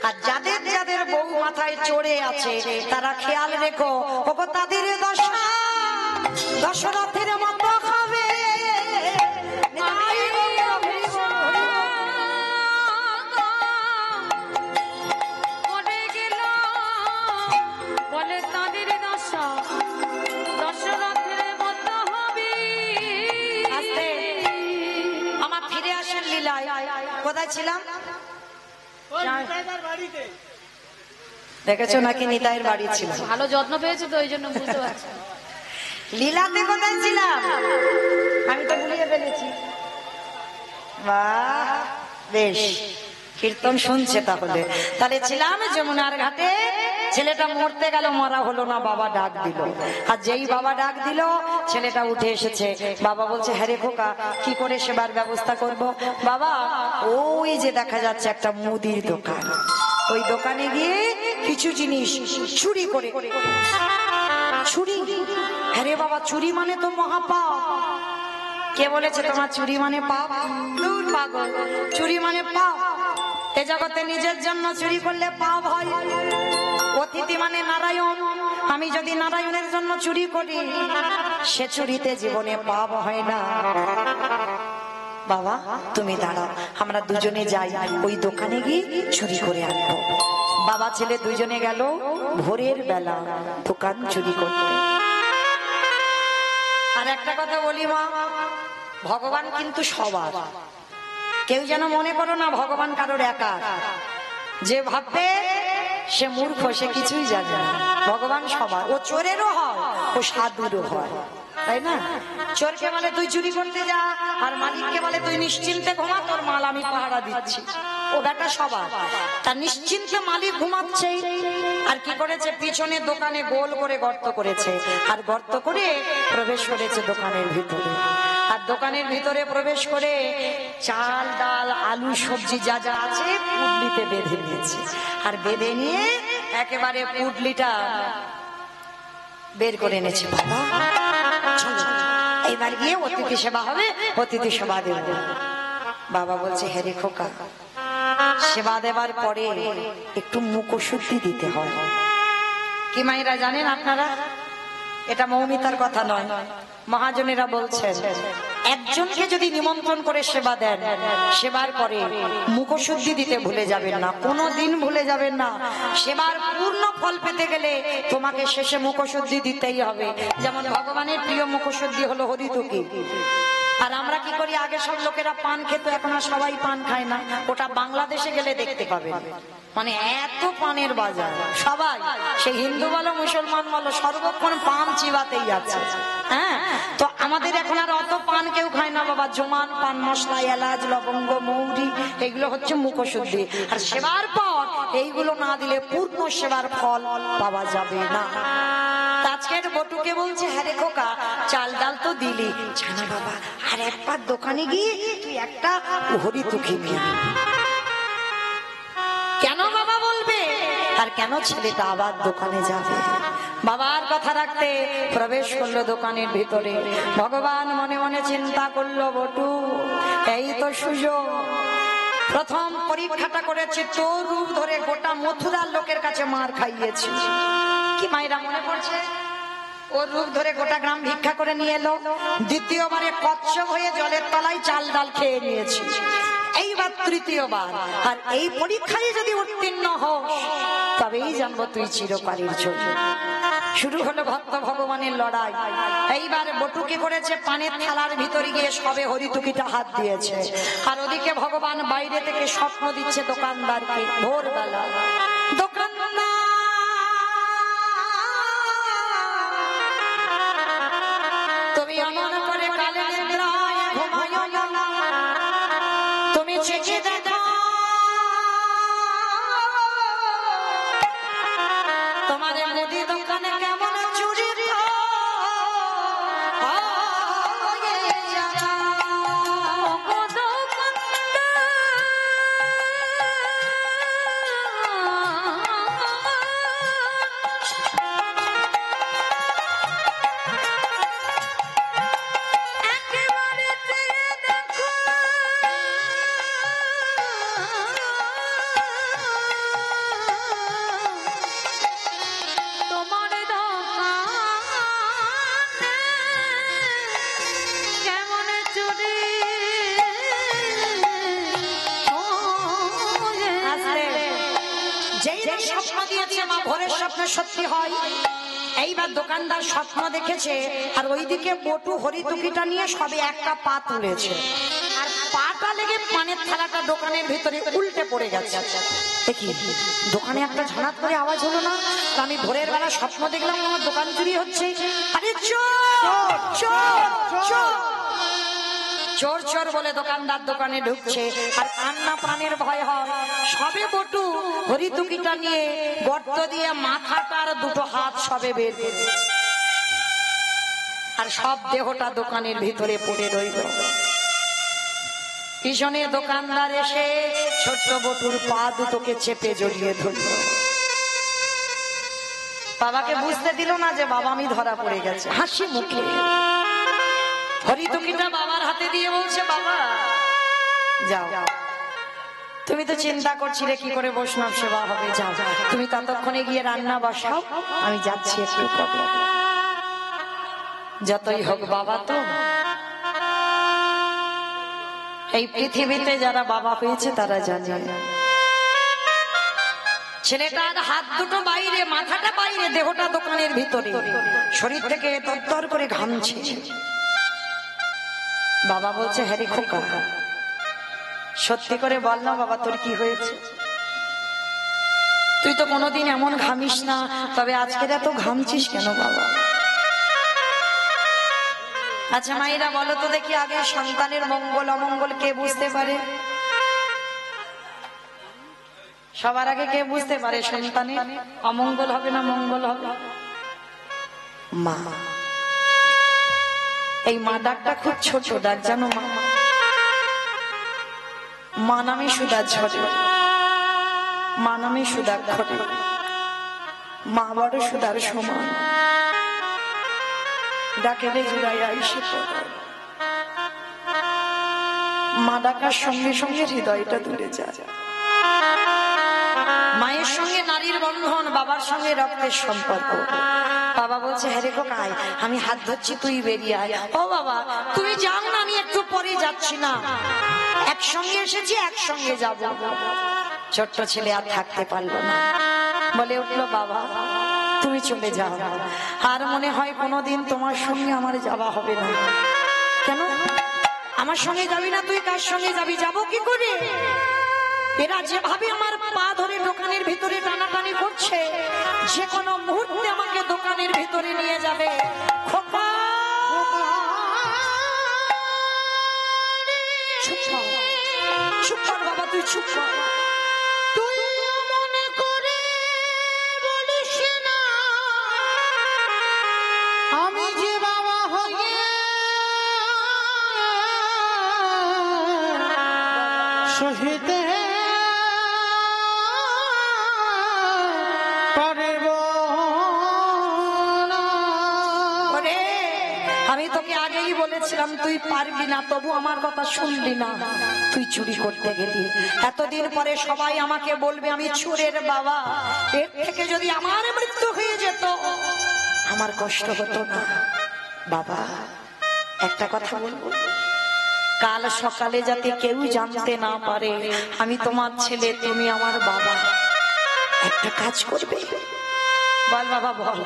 আর যাদের যাদের বউ মাথায় চড়ে আছে তারা খেয়াল রেখো, ওগো তাদের দশা দশরথের মতো হবে। আমার ফিরে আসেন লীলায়। কোথায় ছিলাম? ওই নিতাইদার বাড়িতে। দেখেছো নাকি নিতাইয়ের বাড়ি ছিল? ভালো যত্ন পেয়েছে তো, ওই জন্য বুঝতে পারছি। লীলাতে কোথায় ছিলাম? আমি তো ভুলিয়ে ফেলেছি। বাহ, বেশ, কীর্তন শুনছে তাহলে। তাহলে ছিলাম যমুনার ঘাটে। ছেলেটা মরতে গেল, মরা হলো না, বাবা ডাক দিল। আর যেই বাবা ডাক দিল ছেলেটা উঠে এসেছে। বাবা বলছে, হ্যাঁ রে খোকা, কি করে সেবার ব্যবস্থা করব? বাবা, ওই যে দেখা যাচ্ছে একটা মুদির দোকান, ওই দোকানে গিয়ে কিছু জিনিস চুরি করে। চুরি? হ্যাঁ রে বাবা, চুরি মানে তো মহাপাপ। কে বলেছে তোমার চুরি মানে পাপ? দূর পাগল, চুরি মানে পাপ। এ জগতে নিজের জন্য চুরি করলে পাপ হয়। অতিথি মানে নারায়ণ, আমি যদি নারায়ণের জন্য চুরি করি সে চুরিতে জীবনে পাপ হয় না। বাবা তুমি দাঁড়াও, আমরা দুজনে যাই, ওই দোকানে গিয়ে চুরি করে আনবো। বাবা ছেলে দুজনে গেল ভোরের বেলা দোকান চুরি করতে। আর একটা কথা বলি মা, ভগবান কিন্তু সবার। কেউ যেন মনে করো না ভগবান কারোর একা। যে ভাববে সে মূর্খ, সে কিছুই জানে না। ভগবান সবার। ও চোরেরও হয়, ও সাধুরও হয়, তাই না? চোরকে বলে তুই চুরি করতে যা, আর মালিককে বলে তুই নিশ্চিন্তে ঘুমা, তোর মাল আমি পাহারা দিচ্ছি। ও বেটা সবার। তার নিশ্চিন্তে মালিক ঘুমাচ্ছে। আর কি করেছে? পিছনে দোকানে গোল করে গর্ত করেছে, আর গর্ত করে প্রবেশ করেছে দোকানের ভিতরে। আর দোকানের ভিতরে প্রবেশ করে চাল ডাল আলু সবজি যা যা আছে পুডলিতে বেঁধে নিয়েছে। আর বেঁধে নিয়ে একেবারে পুডলিটা বের করে এনেছে। বাবা চলো, এবার গিয়ে অতিথি সেবা হবে, অতিথি সেবা দেব। বাবা বলছে, হ্যাঁ রে খোকা, সেবা দেবার পরে একটু মুখশুদ্ধি দিতে হয়। কি মায়েরা জানেন আপনারা? এটা মৌমিতার কথা নয়, মহাজনেরা বলছেন, একজনকে যদি নিমন্ত্রণ করে সেবা দেন, সেবার পরে মুখশুদ্ধি দিতে ভুলে যাবেন না, কোনোদিন ভুলে যাবেন না। সেবার পূর্ণ ফল পেতে গেলে তোমাকে শেষে মুখশুদ্ধি দিতেই হবে। যেমন ভগবানের প্রিয় মুখশুদ্ধি হলো হরিতুকি। আর আমরা কি করি? আগে সব লোকেরা পান খেত, এখন আর সবাই পান খায় না। ওটা বাংলাদেশে গেলে দেখতে পাবেন, মানে এত পানের বাজার। সবাই, সে হিন্দু বলো মুসলমান বলো, সর্বক্ষণ পান চিবাতেই আছে। হ্যাঁ, তো আমাদের এখন আর অত পান কেউ খায় না বাবা। জোমান, পান মশলা, এলাচ, লবঙ্গ, মৌরি, এগুলো হচ্ছে মুখশুদ্ধি। আর সেবার পর এইগুলো না দিলে পূর্ণ সেবার ফল পাওয়া যাবে না। আজকের বটুকে বলছে, হ্যাঁ রে খোকা, চাল ডাল তো দিলি, জানা বাবা আর একবার দোকানে গিয়ে তুই একটা হরিতুকি নিয়ে আয়। কেন বাবা বলবে? আর কেন ছেলেটা আবার দোকানে যাবে? বাবার কথা রাখতে প্রবেশ করলো দোকানের ভিতরে। ভগবান মনে মনে চিন্তা করলো, বটু এই তো সুযোগ, প্রথম পরীক্ষাটা করেছে, তোর রূপ ধরে গোটা মথুরার লোকের কাছে মার খাইয়েছি। কি মায়েরা মনে পড়ছে? ওর রূপ ধরে গোটা গ্রাম ভিক্ষা করে নিয়ে এলো। দ্বিতীয়বারে কচ্ছপ হয়ে জলের তলায় চাল ডাল খেয়ে নিয়েছি। এইবার তৃতীয়বার। আর এই পরীক্ষায় যদি উত্তীর্ণ হোস তবেই জানবো তুই চিরকালের জন্য। শুরু হলো ভক্ত ভগবানের লড়াই। এইবার বটুকে করেছে, পানের থালার ভিতরে গিয়ে সবে হরিতুকিটা হাত দিয়েছে। আর ওদিকে ভগবান বাইরে থেকে স্বপ্ন দিচ্ছে দোকানদারকে। ভোরবেলা দোকানদার যেই না স্বপ্ন দিয়েছে মা ভোরের স্বপ্ন সত্যি হয়। এইবার দোকানদার স্বপ্ন দেখেছে আর ওইদিকে বটু হরিতুকিটা নিয়ে সবে একটা পা তুলেছে, আর পাটা লেগে পানের থালাটা দোকানের ভিতরে উল্টে পড়ে গেছে। দেখি দোকানে একটা ঝানাত করে আওয়াজ হলো না, তো আমি ভোরের বেলা স্বপ্ন দেখলাম আমার দোকান চুরি হচ্ছে। আরে চোর চোর চোর চোর চোর বলে দোকানদার দোকানে ঢুকছে, আর কান্না প্রাণের ভয় হয়। সবে বটু হরিতুকিটা নিয়ে গর্ত দিয়ে মাথাটার দুটো হাত সবে বের করে, আর সব দেহটা দোকানের ভিতরে পড়ে রইল। পিছনে দোকানদার এসে ছোট্ট বটুর পা দুটোকে চেপে জড়িয়ে ধরল। বাবাকে বুঝতে দিল না যে বাবা আমি ধরা পড়ে গেছে। হাসি মুখে হরিতুকিটা বাবার হাতে দিয়ে বলছে, বাবা যাও, তুমি তো চিন্তা করছিলে কি করে বৈষ্ণব সেবা হবে, যাও তুমি ততক্ষণে গিয়ে রান্না বসাও, আমি যাচ্ছি একটু পরে। যতই হোক বাবা তো, এই পৃথিবীতে যারা বাবা পেয়েছে তারা জানে ছেলেটার হাত দুটো বাইরে, মাথাটা বাইরে, দেহটা দোকানের ভিতরে, শরীর থেকে তরতর করে ঘামছে। বাবা বলছে, হ্যাঁ রে খোকা, সত্যি করে বল না বাবা তোর কি হয়েছে? তুই তো কোনোদিন এমন ঘামিস না, তবে আজকের এত ঘামছিস কেন বাবা? আচ্ছা মায়েরা বলো তো দেখি, আগে সন্তানের মঙ্গল অমঙ্গল কে বুঝতে পারে? সবার আগে কে বুঝতে পারে সন্তানের অমঙ্গল হবে না মঙ্গল হবে? মা। এই মা ডাকটা খুব ছোট ডাক, জানো মা? মা নামে সুদা ঝরে, মা নামে সুদা ঘটে, মা বড় সুদার সমান। ডাকেলে জুড়াইয়া এসে মা ডাকার সঙ্গে সঙ্গে হৃদয়টা দূরে যায়। মায়ের সঙ্গে নারীর বন্ধন, বাবার সঙ্গে রক্তের সম্পর্ক। বাবা বলছে, হ্যাঁ রে খোকা, আমি হাত ধরছি, তুই বেরিয়ে আয়। ও বাবা তুমি যাও না, আমি একটু পরে যাচ্ছি না, একসঙ্গে এসেছি একসঙ্গে যাব। ছোট্ট ছেলে আর থাকতে পারলো না, বলে উঠলো, বাবা তুমি চলে যাও, আর মনে হয় কোনোদিন তোমার সঙ্গে আমার যাওয়া হবে না। কেন আমার সঙ্গে যাবি না? তুই কার সঙ্গে যাবি? যাবো কি করে? এরা যেভাবে আমার পা ধরে দোকানের ভিতরে টানাটানি করছে, যে কোনো মুহূর্তে আমাকে দোকানের ভিতরে নিয়ে যাবে। খোকা চুপ কর, চুপ কর বাবা, তুই চুপ কর। তুই মনে করে বলিস না আমি যে বাবা হয়ে সহিতে পারব না। ওরে, আমি তোকে আগেই বলেছিলাম তুই পারবি না, তবু আমার কথা শুনলি না। তুই চুরি করতে গেলি, এতদিন পরে সবাই আমাকে বলবে আমি চোরের বাবা। এর থেকে যদি আমার মৃত্যু হয়ে যেত আমার কষ্ট হতো না। বাবা একটা কথা বলবো, কাল সকালে যাতে কেউ জানতে না পারে আমি তোমার ছেলে, তুমি আমার বাবা, একটা কাজ করবে? বল বাবা বল,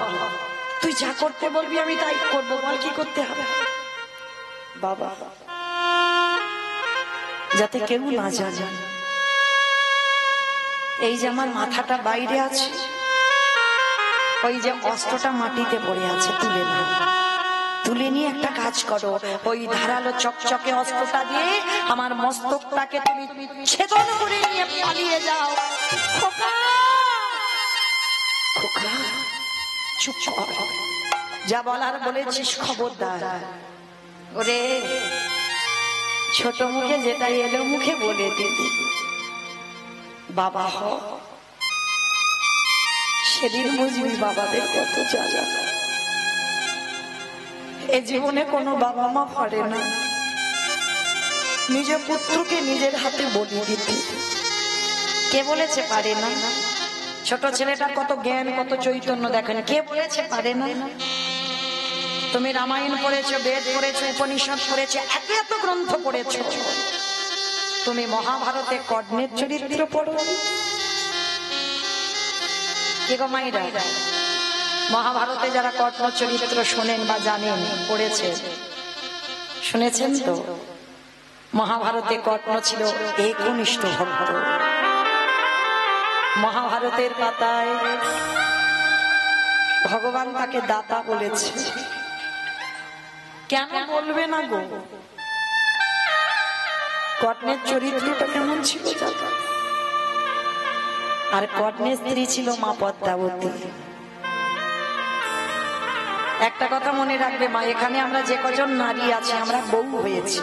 তুই যা করতে বলবি আমি তাই করবো, বল কি করতে হবে? বাবা যাতে কেউ না জানে এই যে আমার মাথাটা বাইরে আছে, ওই যে অস্ত্রটা মাটিতে পড়ে আছে, তুলে না, তুলে নিয়ে একটা কাজ করো, ওই ধারালো চকচকে অস্ত্রটা দিয়ে আমার মস্তকটাকে তুমি ছেদন করে নিয়ে পালিয়ে যাও। খোকা খোকা চুপ কর, যা বলার বলেছিস খবরদার। ওরে ছোট মুখে যেটা এলো মুখে বলে দিবি, বাবা হ, সেদিন বুঝবি বাবাদের কত জ্বালা। এ জীবনে কোনো বাবা মা পারে না নিজের পুত্রকে নিজের হাতে বলি দিতে। কে বলেছে পারে না? ছোট ছেলেটার কত জ্ঞান কত চৈতন্য দেখেন, কে বলেছে পারে না? তুমি রামায়ণ পড়েছো, বেদ পড়েছো, উপনিষদ পড়েছো, এত এত গ্রন্থ পড়েছো, তুমি মহাভারতে কর্ণের চরিত্র পড়ো? কে গো মাইরা, মহাভারতে যারা কর্ণ চরিত্র শোনেন বা জানেন, পড়েছে, শুনেছেন তো, মহাভারতে কর্ণ ছিল একনিষ্ঠ ভক্ত। মহাভারতের পাতায় ভগবান তাকে দাতা বলেছে। কেন বলবে না গো? কর্ণের চরিত্রটা কেমন ছিল জানো? আর কর্ণের স্ত্রী ছিল মা পদ্মাবতী। একটা কথা মনে রাখবে মা, এখানে আমরা যে কজন নারী আছি আমরা বউ হয়েছি,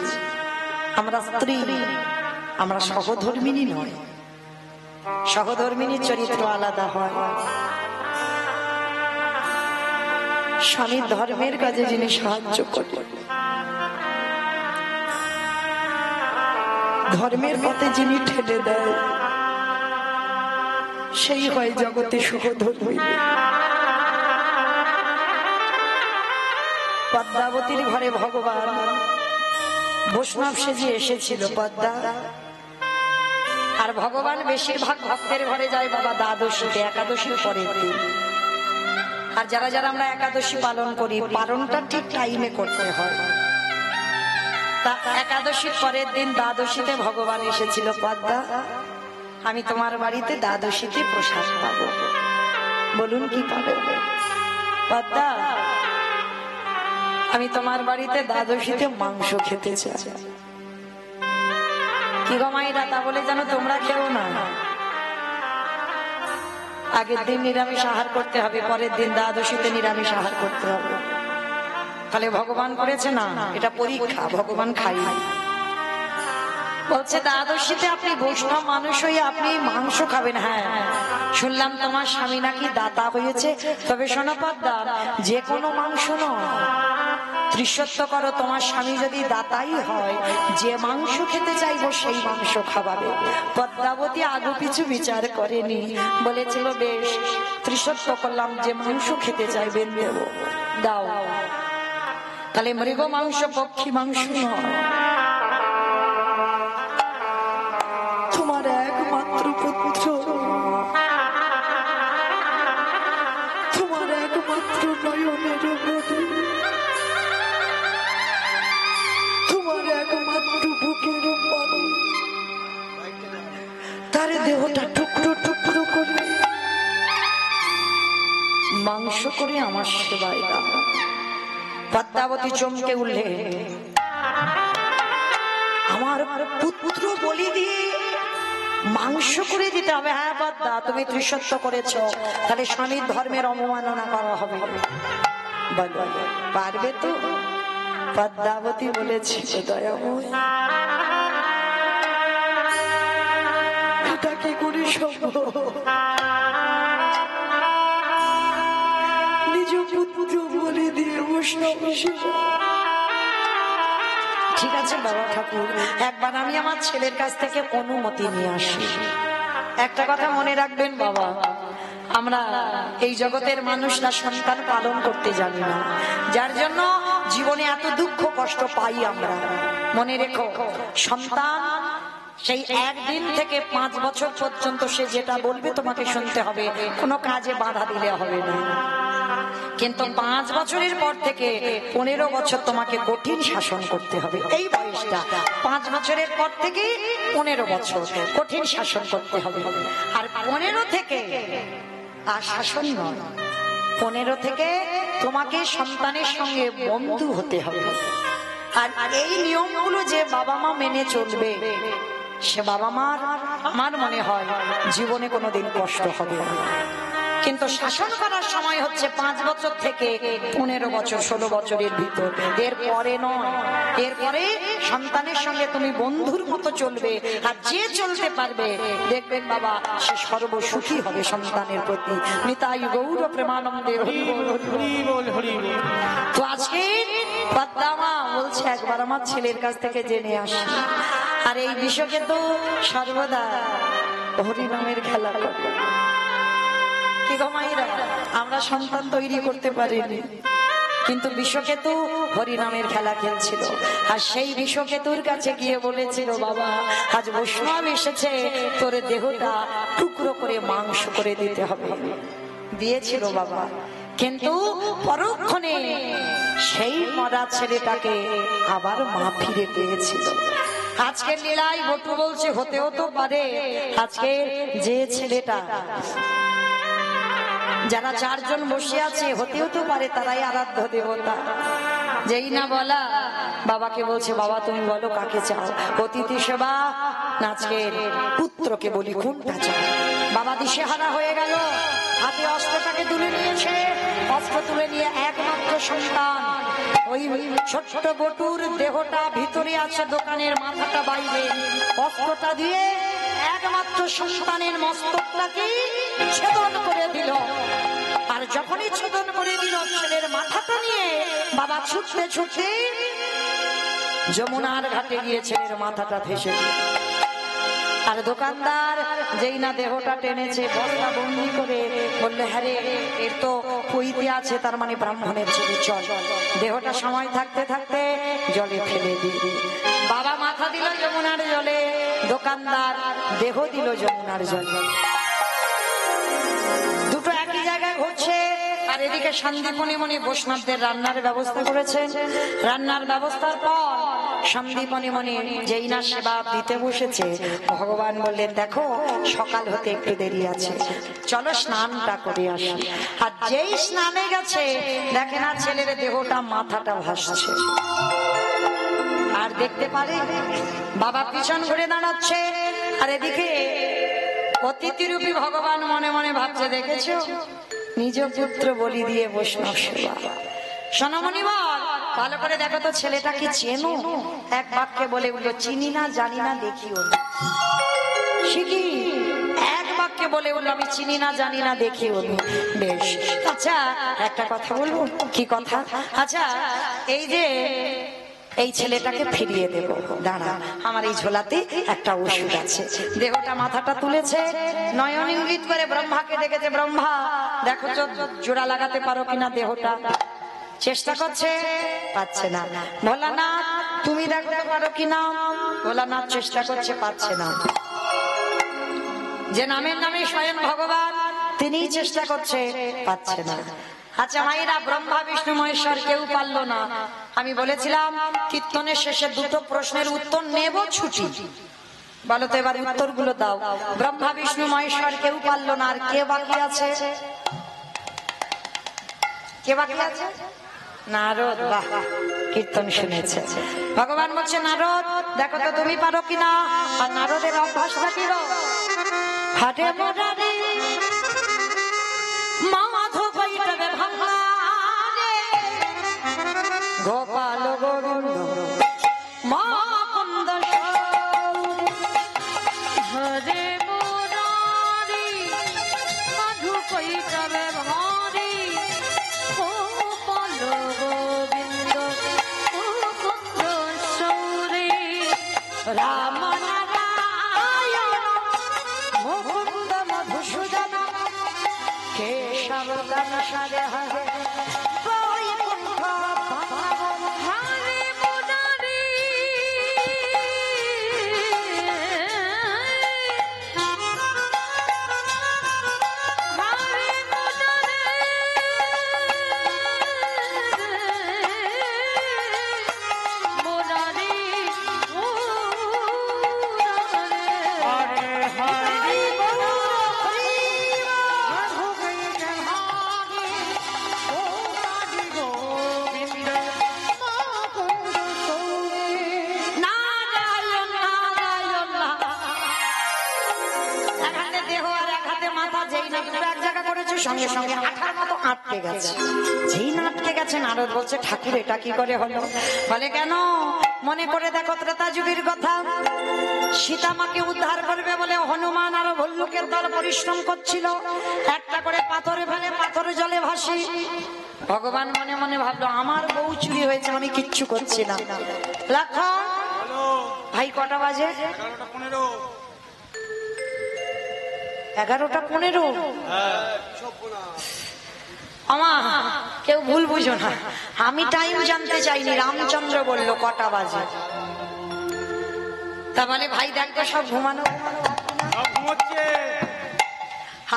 আমরা স্ত্রী, আমরা সহধর্মিনী নয়। সহধর্মিনীর চরিত্র আলাদা হয়। স্বামীর ধর্মের কাজে যিনি সাহায্য করেন, ধর্মের পথে যিনি ঠেলে দেয়, সেই হয় জগতে সহধর্মিনী। পদ্মাবতীর ঘরে ভগবান বৈষ্ণব সেজে এসেছিল পদ্মা। আর ভগবান বেশিরভাগ ভক্তের ঘরে যায় বাবা দ্বাদশীতে, একাদশীর পরের দিন। আর যারা যারা আমরা একাদশী পালন করি, পালনটা ঠিক টাইমে করতে হয়। তা একাদশীর পরের দিন দ্বাদশীতে ভগবান এসেছিল, পদ্মা আমি তোমার বাড়িতে দ্বাদশীতে প্রসাদ পাবো। বলুন কি পাবো? পদ্মা আমি তোমার বাড়িতে দ্বাদশীতে মাংস খেতে চাই। কি গো মাইরা, তা বলে জানো তোমরা খেও না। আগের দিন নিরামিষ আহার করতে হবে, পরের দিন দ্বাদশীতে নিরামিষ আহার করতে হবে। তাহলে ভগবান করেছে না, এটা পরীক্ষা, ভগবান খাই। বলছে দ্বাদশীতে আপনি বৈষ্ণব মানুষ হয়ে আপনি মাংস খাবেন। হ্যাঁ শুনলাম তোমার স্বামী নাকি দাতা হয়েছে, তবে শোনো পদ্মা, যে কোনো মাংস নয়, ত্রিসত্য করো, তোমার স্বামী যদি দাতাই হয়, যে মাংস খেতে চাইবো সেই মাংস খাওয়াবে। পদ্মাবতী আগু পিছু বিচার করেনি, বলেছিল বেশ ত্রিসত্য করলাম, যে মাংস খেতে চাইবেন দেব, দাও। তাহলে মৃগ মাংস পক্ষী মাংস নয়, তোমার একমাত্র পুত্র, তোমার একমাত্র নয়নের মধ্যে, তোমার একমাত্র বুকের পানি, তার দেহটা টুকরো টুকরো করে মাংস করে আমার সেবায় দাও। পদ্মাবতী চমকে উঠলে, আমার পুত্র বলি দিয়ে মাংস করে দিতে হবে? হ্যাঁ পদ্মা, তুমি ত্রিসত্য করেছ, তাহলে স্বামীর ধর্মের অবমাননা করা হবে, পারবে তো? পদ্মাবতী বলেছে দয়াময়, এটা কি করে সম্ভব? নিজ পুত্র বলে দিয়ে বৈষ্ণব। ঠিক আছে বাবা ঠাকুর, একবার আমি আমার ছেলের কাছ থেকে অনুমতি নিয়ে আসি। একটা কথা মনে রাখবেন বাবা, আমরা এই জগতের মানুষরা সন্তান পালন করতে জানি না, যার জন্য জীবনে এত দুঃখ কষ্ট পাই আমরা। মনে রেখো, সন্তান সেই একদিন থেকে 5 বছর পর্যন্ত সে যেটা বলবে তোমাকে শুনতে হবে, কোনো কাজে বাধা দিলে হবে না। কিন্তু 5 বছরের পর থেকে 15 বছর তোমাকে কঠিন শাসন করতে হবে। এই বয়সটা 5 বছরের পর থেকে 15 বছর কঠিন শাসন করতে হবে। আর 15 থেকে আর শাসন নয়, 15 থেকে তোমাকে সন্তানের সঙ্গে বন্ধু হতে হবে। আর এই নিয়মগুলো যে বাবা মা মেনে চলবে, সে বাবা মার আমার মনে হয় জীবনে কোনোদিন কষ্ট হবে না। কিন্তু শাসন করার সময় হচ্ছে 5 বছর থেকে 15 বছর, 16 বছরের ভিতর, এর পরে নয়। এরপরে সন্তানের সঙ্গে তুমি বন্ধুর মতো চলবে, আর যে চলতে পারবে দেখবেন বাবা সে সর্বসুখী হবে সন্তানের প্রতি। নিতাই গৌর প্রেমানন্দে হরি বল, হরি বল, হরি বল। তো আজকে পদ্মা মা বলছে একবার আমার ছেলের কাছ থেকে জেনে আসি। আর এই বিষয়কে তো সর্বদা হরি নামের খেলা করে। কি গো মায়েরা, আমরা সন্তান তৈরি করতে পারিনি, কিন্তু বিশ্বকেতু হরিনামের খেলা খেলছিল। আর সেই বিশ্বকেতুর কাছে গিয়ে বলেছিল, বাবা আজ বৈষ্ণব এসেছে, তোর দেহটা টুকরো করে মাংস করে দিতে হবে। দিয়েছিল বাবা, কিন্তু পরক্ষণে সেই মরা ছেলেটাকে আবার মা ফিরে পেয়েছিল। আজকের লীলায় বটু বলছে হতেও তো পারে আজকে যে ছেলেটা, যারা চারজন বসে আছে হতেও তো পারে তারাই আরাধ্য দেবতা। যেই না বলা বাবাকে বলছে, বাবা তুমি বলো কাকে চাও? অতিথি সেবা নাচের পুত্রকে বলি কোনটা চাও? বাবা দিশেহারা হয়ে গেল, হাতে অস্ত্রটাকে তুলে নিয়েছে, অস্ত্র তুলে নিয়ে একমাত্র সন্তান ওই ছোট্ট বটুর দেহটা ভিতরে আছে, দোকানের মাথাটা বাইরে, অস্ত্রটা দিয়ে একমাত্র সন্তানের মস্তকটাকে ছেদন করে দিল। আর যখনই ছেদন করে দিল, ছেলের মাথাটা নিয়ে বাবা ছুটতে ছুটতে যমুনার ঘাটে গিয়ে ছেলের মাথাটা ভেসে দিল। আর দোকানদার যেই না দেহটা টেনেছে বস্তা বন্দি করে বললে, হ্যাঁ রে এর তো পইতে আছে, তার মানে ব্রাহ্মণের ছেলে, চল দেহটা সময় থাকতে থাকতে জলে ফেলে দিবি। বাবা মাথা দিল যমুনার জলে, দোকানদার দেহ দিল যমুনার জলে। দুটো একই জায়গায় ঘটছে। আর এদিকে সন্দীপনী বৈষ্ণবদের রান্নার ব্যবস্থা করেছেন। রান্নার ব্যবস্থার পর সন্দীপনী যেই না সেবা দিতে বসেছে, ভগবান বললেন, দেখো সকাল হতে একটু দেরি আছে, চলো স্নানটা করে আসি। আর যেই স্নানে গেছে দেখে না ছেলের দেহটা মাথাটা ভাসছে। আর দেখতে পারে বাবা পিছন ঘুরে দাঁড়াচ্ছে। আর এদিকে অতিথিরূপী ভগবান মনে মনে ভাবছে, দেখেছো নিজ পুত্র বলি দিয়ে বৈষ্ণব সেবা। সোনামণি বল, ভালো করে দেখো তো ছেলেটা কি চেনো? এক বাক্যে বলে উঠলো, চিনি না, জানি না, দেখিও না। শিখি এক বাক্যে বলে উঠলো, আমি চিনি না, জানি না, দেখিও না। বেশ, আচ্ছা একটা কথা বলবো। কি কথা? আচ্ছা এই যে এই ছেলেটাকে ফিরিয়ে দেব, দাঁড়া আমার এই ঝোলাতে একটা ওষুধ আছে। দেহটা মাথাটা তুলেছে, নয়ন ইঙ্গিত করে ব্রহ্মাকে ডেকেছে, ব্রহ্মা দেখো তো জোড়া লাগাতে পারো কিনা দেহটা। চেষ্টা করছে, পাচ্ছে না। ভোলানাথ তুমি দেখতে পারো কিনা? ভোলানাথ চেষ্টা করছে, পাচ্ছে না। যে নামের নামে স্বয়ং ভগবান, তিনি চেষ্টা করছে, পাচ্ছে না। আচ্ছা মায়েরা, ব্রহ্মা বিষ্ণু মহেশ্বর কেউ পারলো না। আমি বলেছিলাম কীর্তনের শেষে দুটো প্রশ্নের উত্তর নেব, ছুটি। বলো তো এবার উত্তরগুলো দাও। ব্রহ্মা বিষ্ণু মহেশ্বর কেউ পারলো না, আর কে বাকি আছে? কে বাকি আছে? নারদ। বাহ, কীর্তন শুনেছে। ভগবান বলছে, নারদ দেখো তো তুমি পারো কিনা। আর নারদের অভ্যাসটা কি গো? হাটে মোড়ারে মাধব বৈঠবে ভাঙা গোপাল গোবিন্দ মা কুন্দ হরে মুরারি মাধু কৈতবে ভারি গোপাল গোবিন্দ মুকুন্দ সৌরি রাম নারায়ণ মুকুন্দ মধুসূদন কেশব ঘনশ্যাম হরে বৈকুণ্ঠ পাবন। হরে মুরারি হরে মুরারি নারায়ণ নারায়ণ এক হাতে দেহ আর এক হাতে মাথা, যেই না দুটো এক জায়গা করেছে সঙ্গে সঙ্গে আঠার মতো আটকে গেছে। যেই না আটকে গেছে, নারদ বলছে, ঠাকুর এটা কি করে হলো? বলে কেন? মনে করে দেখো ত্রেতা যুগের কথা। সীতা মাকে উদ্ধার করবে বলে হনুমান আর ভল্লুকের দল পরিশ্রম করছিল, একটা করে পাথরে ফেলে পাথরে জলে ভাসি। ভগবান মনে মনে ভাবলো, আমার বউ চুরি হয়েছে, আমি কিচ্ছু করছি না। লক্ষণ ভাই কটা বাজে? 11:15। আমা কেউ ভুল বুঝো না, আমি টাইম জানতে চাইনি, রামচন্দ্র বলল কটা বাজে। তা বলে ভাই দেখো সব ঘুমানো।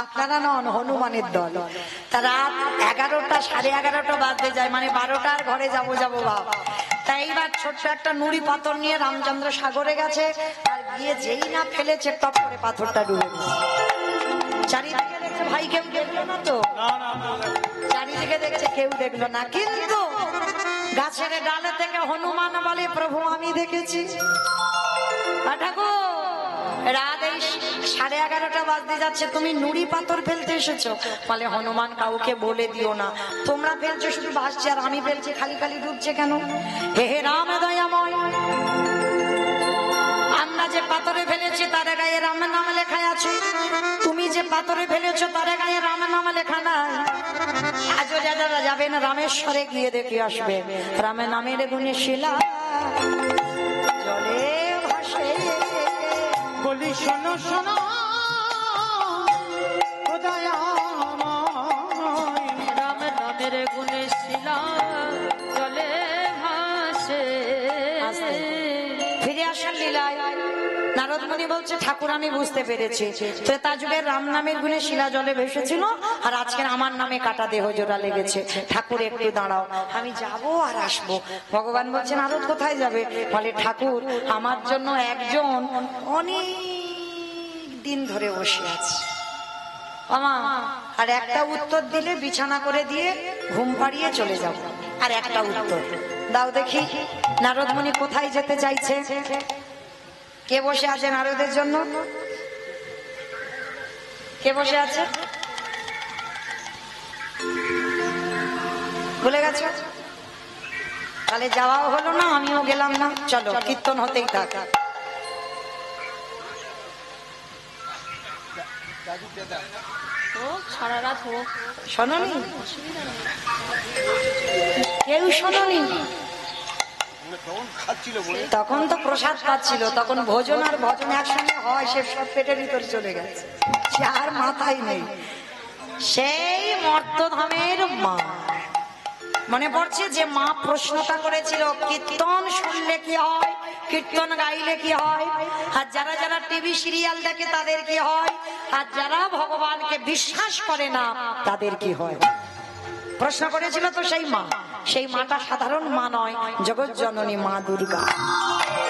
আপনারা আপনারা নন, হনুমানের দল। তা রাত 11টা 11:30 বাজতে যায়, মানে 12টার ঘরে যাবো বাবা। তাই এইবার ছোট্ট একটা নুড়ি পাথর নিয়ে রামচন্দ্র সাগরে গেছে, আর গিয়ে যেই না ফেলেছে টপ করে পাথরটা ডুবে গেছে। চারিদিকে দেখছে ভাই কেউ দেখলো না তো, চারিদিকে দেখছে কেউ দেখলো না, কিন্তু গাছের ডালে থেকে হনুমান বলে প্রভু আমি দেখেছি। ঠাকুর রাত এই 11:30 বাজতে যাচ্ছে, তুমি নুড়ি পাথর ফেলতে এসেছো? বলে হনুমান কাউকে বলে দিও না, তোমরা ফেলছো শুধু ভাসছে, আর আমি ফেলছি খালি খালি ডুবছে কেন? হে রাম দয়াময়, আমরা যে পাথরে ফেলেছি তার গায়ে রামের নাম লেখা আছে, তুমি যে পাথরে ফেলেছো তার গায়ে রামের নাম লেখা নাই। আজও যারা যাবেন রামেশ্বরে গিয়ে দেখে আসবে, রামের নামের গুণে শিলা জলে ভাসে। বলি শোনো শোনো দয়াময়, রাম নামের গুণে শিলা জলে ভাসে। ফিরে আসার লীলায় নারদ মুনি বলছে ঠাকুর আমি বুঝতে পেরেছি, ত্রেতা যুগের রাম নামের গুণে শিলা জলে ভেসেছিল, আর আজকের আমার নামে কাটা দেহ জোড়া লেগেছে। ঠাকুর একটু দাঁড়াও, আমি যাব আর আসবো। ভগবান বলছে নারদ কোথায় যাবে? বলে ঠাকুর আমার জন্য একজন অনেক দিন ধরে বসে আছে, আমা আর একটা উত্তর দিলে বিছানা করে দিয়ে ঘুম পাড়িয়ে চলে যাব। আর একটা উত্তর দাও দেখি, নারদ মুনি কোথায় যেতে চাইছে? কে বসে আছে নারদের জন্য? কে বসে আছে ভুলে গেছ? তাহলে যাওয়াও হলো না, আমিও গেলাম না, চলো কীর্তন হতেই থাক। হোক সারা রাত হোক, শোনোনি? কেউ শোনোনি? তখন তো প্রসাদ খাচ্ছিল, তখন ভোজন আর ভজন একসঙ্গে হয়, সে সব পেটের ভিতরে চলে গেছে, সে আর মাথায় নেই। সেই মর্তধামের মা মনে পড়ছে যে মা প্রশ্নটা করেছিল কীর্তন শুনলে কি হয়, কীর্তন গাইলে কি হয়, আর যারা যারা টিভি সিরিয়াল দেখে তাদের কি হয়, আর যারা ভগবানকে বিশ্বাস করে না তাদের কি হয়। প্রশ্ন করেছিল তো সেই মা, সেই মাটা সাধারণ মা নয়, জগৎ জননী মা দুর্গা।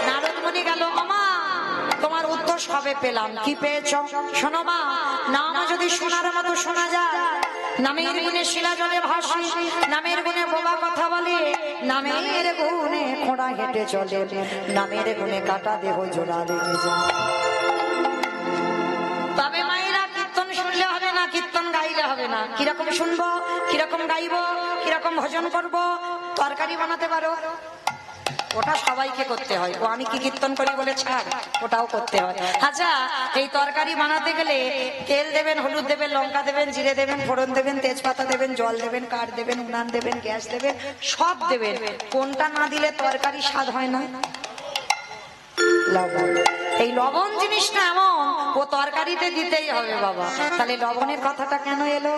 নারদ মুনি গেল, আমা তোমার উত্তর সবে পেলাম। কি পেয়েছ? শোনো মা, নাম যদি শোনার মতো শোনা যায়, নামের গুণে শিলা জলে ভাসে, নামের গুণে বোবা কথা বলে, নামের গুণে খোঁড়া হেঁটে চলে, নামের গুণে কাটা দেহ জোড়া লেগে যায়। তবে মায়েরা কীর্তন শুনলে হবে না, কীর্তন গাইলে হবে না। কিরকম শুনবো, কিরকম গাইবো, কিরকম ভজন করবো? তরকারি বানাতে পারো, ওটা সবাইকে করতে হয়। ও আমি কি কীর্তন করি বলে ছাড়, ওটাও করতে হয়। আচ্ছা এই তরকারি বানাতে গেলে তেল দেবেন, হলুদ দেবেন, লঙ্কা দেবেন, জিরে দেবেন, ফোড়ন দেবেন, তেজপাতা দেবেন, জল দেবেন, কাঠ দেবেন, উনান দেবেন, গ্যাস দেবেন, সব দেবেন। কোনটা না দিলে তরকারি স্বাদ হয় না? লবণ। এই লবণ জিনিসটা এমন, ও তরকারিতে দিতেই হবে বাবা। তাহলে লবণের কথাটা কেন এলো?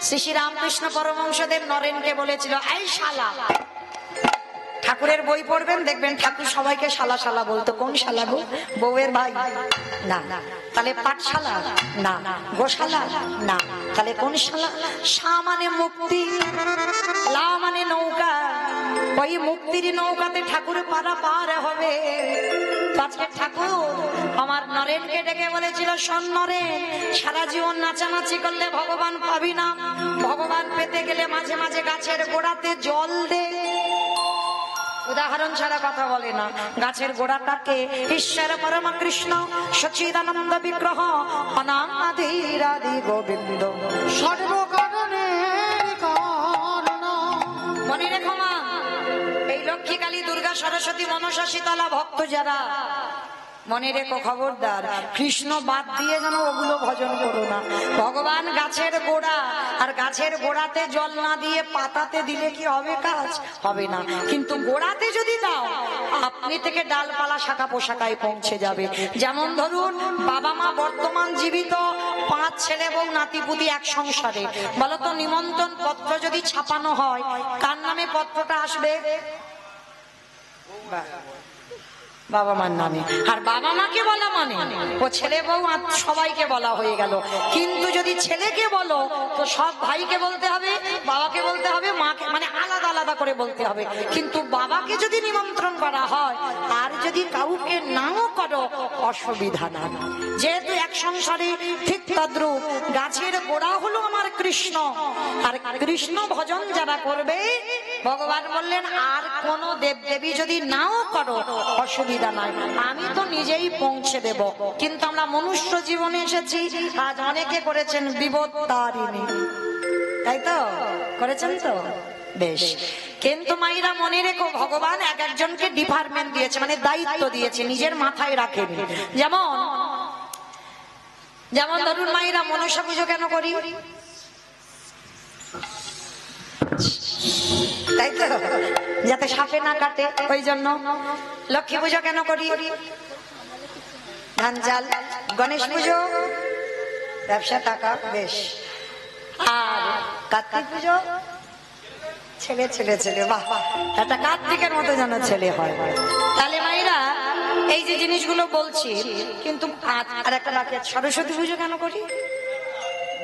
শ্রী শ্রী রামকৃষ্ণ পরমহংসদেব নরেনকে বলেছিল, এই শালা। ঠাকুরের বই পড়বেন, দেখবেন ঠাকুর সবাইকে শালা শালা বলতো। কোন শালা গো? বউয়ের ভাই? না। তাহলে পাঠশালা? না। গোশালা? না। তাহলে কোন শালা? শা মানে মুক্তি, লা মানে নৌকা। ওই মুক্তির নৌকাতে ঠাকুর পারা পার হবে। আজকে ঠাকুর আমার নরেনকে ডেকে বলেছিল, শোন নরেন, সারা জীবন নাচানাচি করলে ভগবান পাবি না। ভগবান পেতে গেলে মাঝে মাঝে গাছের গোড়াতে জল দে। উদাহরণ ছাড়া কথা বলে না। গাছের গোড়াটাকে ঈশ্বর পরম কৃষ্ণ সচিদানন্দ বিগ্রহ অনাদিরাদি গোবিন্দ সর্বকারণের কারণ। মনে রেখো মা, এই লক্ষ্মী কালী দুর্গা সরস্বতী মনসা শীতলা ভক্ত যারা, মনে রেখো খবরদার, কৃষ্ণ বাদ দিয়ে যেন ওগুলো ভজন করো না। ভগবান গাছের গোড়া, আর গাছের গোড়াতে জল না দিয়ে পাতাতে দিলে কি হবে? কাজ হবে না। কিন্তু গোড়াতে যদি দাও, আপনি থেকে ডালপালা শাখা পোশাকায় পৌঁছে যাবে। যেমন ধরুন বাবা মা বর্তমান জীবিত, 5 ছেলে বউ নাতিপুতি এক সংসারে, বলতো নিমন্ত্রণ পত্র যদি ছাপানো হয়, কার নামে পত্রটা আসবে? বাবা মার নামে। আর বাবা মাকে বলা মানে ও ছেলে বউ সবাইকে বলা হয়ে গেল। কিন্তু যদি ছেলেকে বলো তো সব ভাইকে বলতে হবে, বাবাকে বলতে হবে, মাকে মানে আলাদা আলাদা করে বলতে হবে। কিন্তু বাবাকে যদি নিমন্ত্রণ করা হয় আর যদি কাউকে নাও করো অসুবিধা না। যেহেতু এক সংসারে ঠিক তদ্রূপ গাছের গোড়া হলো আমার কৃষ্ণ, আর কৃষ্ণ ভজন যারা করবে ভগবান বললেন আর কোন দেব দেবী যদি নাও করো অসুবিধা নাই, আমি তো নিজেই পৌঁছে দেব। কিন্তু আমরা মনুষ্য জীবনে এসেছি, আজ অনেকে করেছেন বিপত্তারিণী, তাই তো করেছেন তো বেশ। কিন্তু মাইরা মনে রেখো ভগবান এক একজনকে ডিপার্টমেন্ট দিয়েছে, মানে দায়িত্ব দিয়েছে, নিজের মাথায় রাখেনি। যেমন যেমন ধরুন মাইরা মনসা পুজো কেন করি, তাই তো যাতে সাপে না কাটে, ওই জন্য। লক্ষ্মী পুজো কেন করি, ধান চাল। গণেশ পুজো ব্যবসা টাকা বেশ। আর কার্তিক পুজো ছেলে ছেলে ছেলে, বাহ একটা কার্তিকের মতো যেন ছেলে হয়। তাহলে মাইরা এই যে জিনিসগুলো বলছি, কিন্তু আর একটা বাকি আছে, সরস্বতী পুজো কেন করি,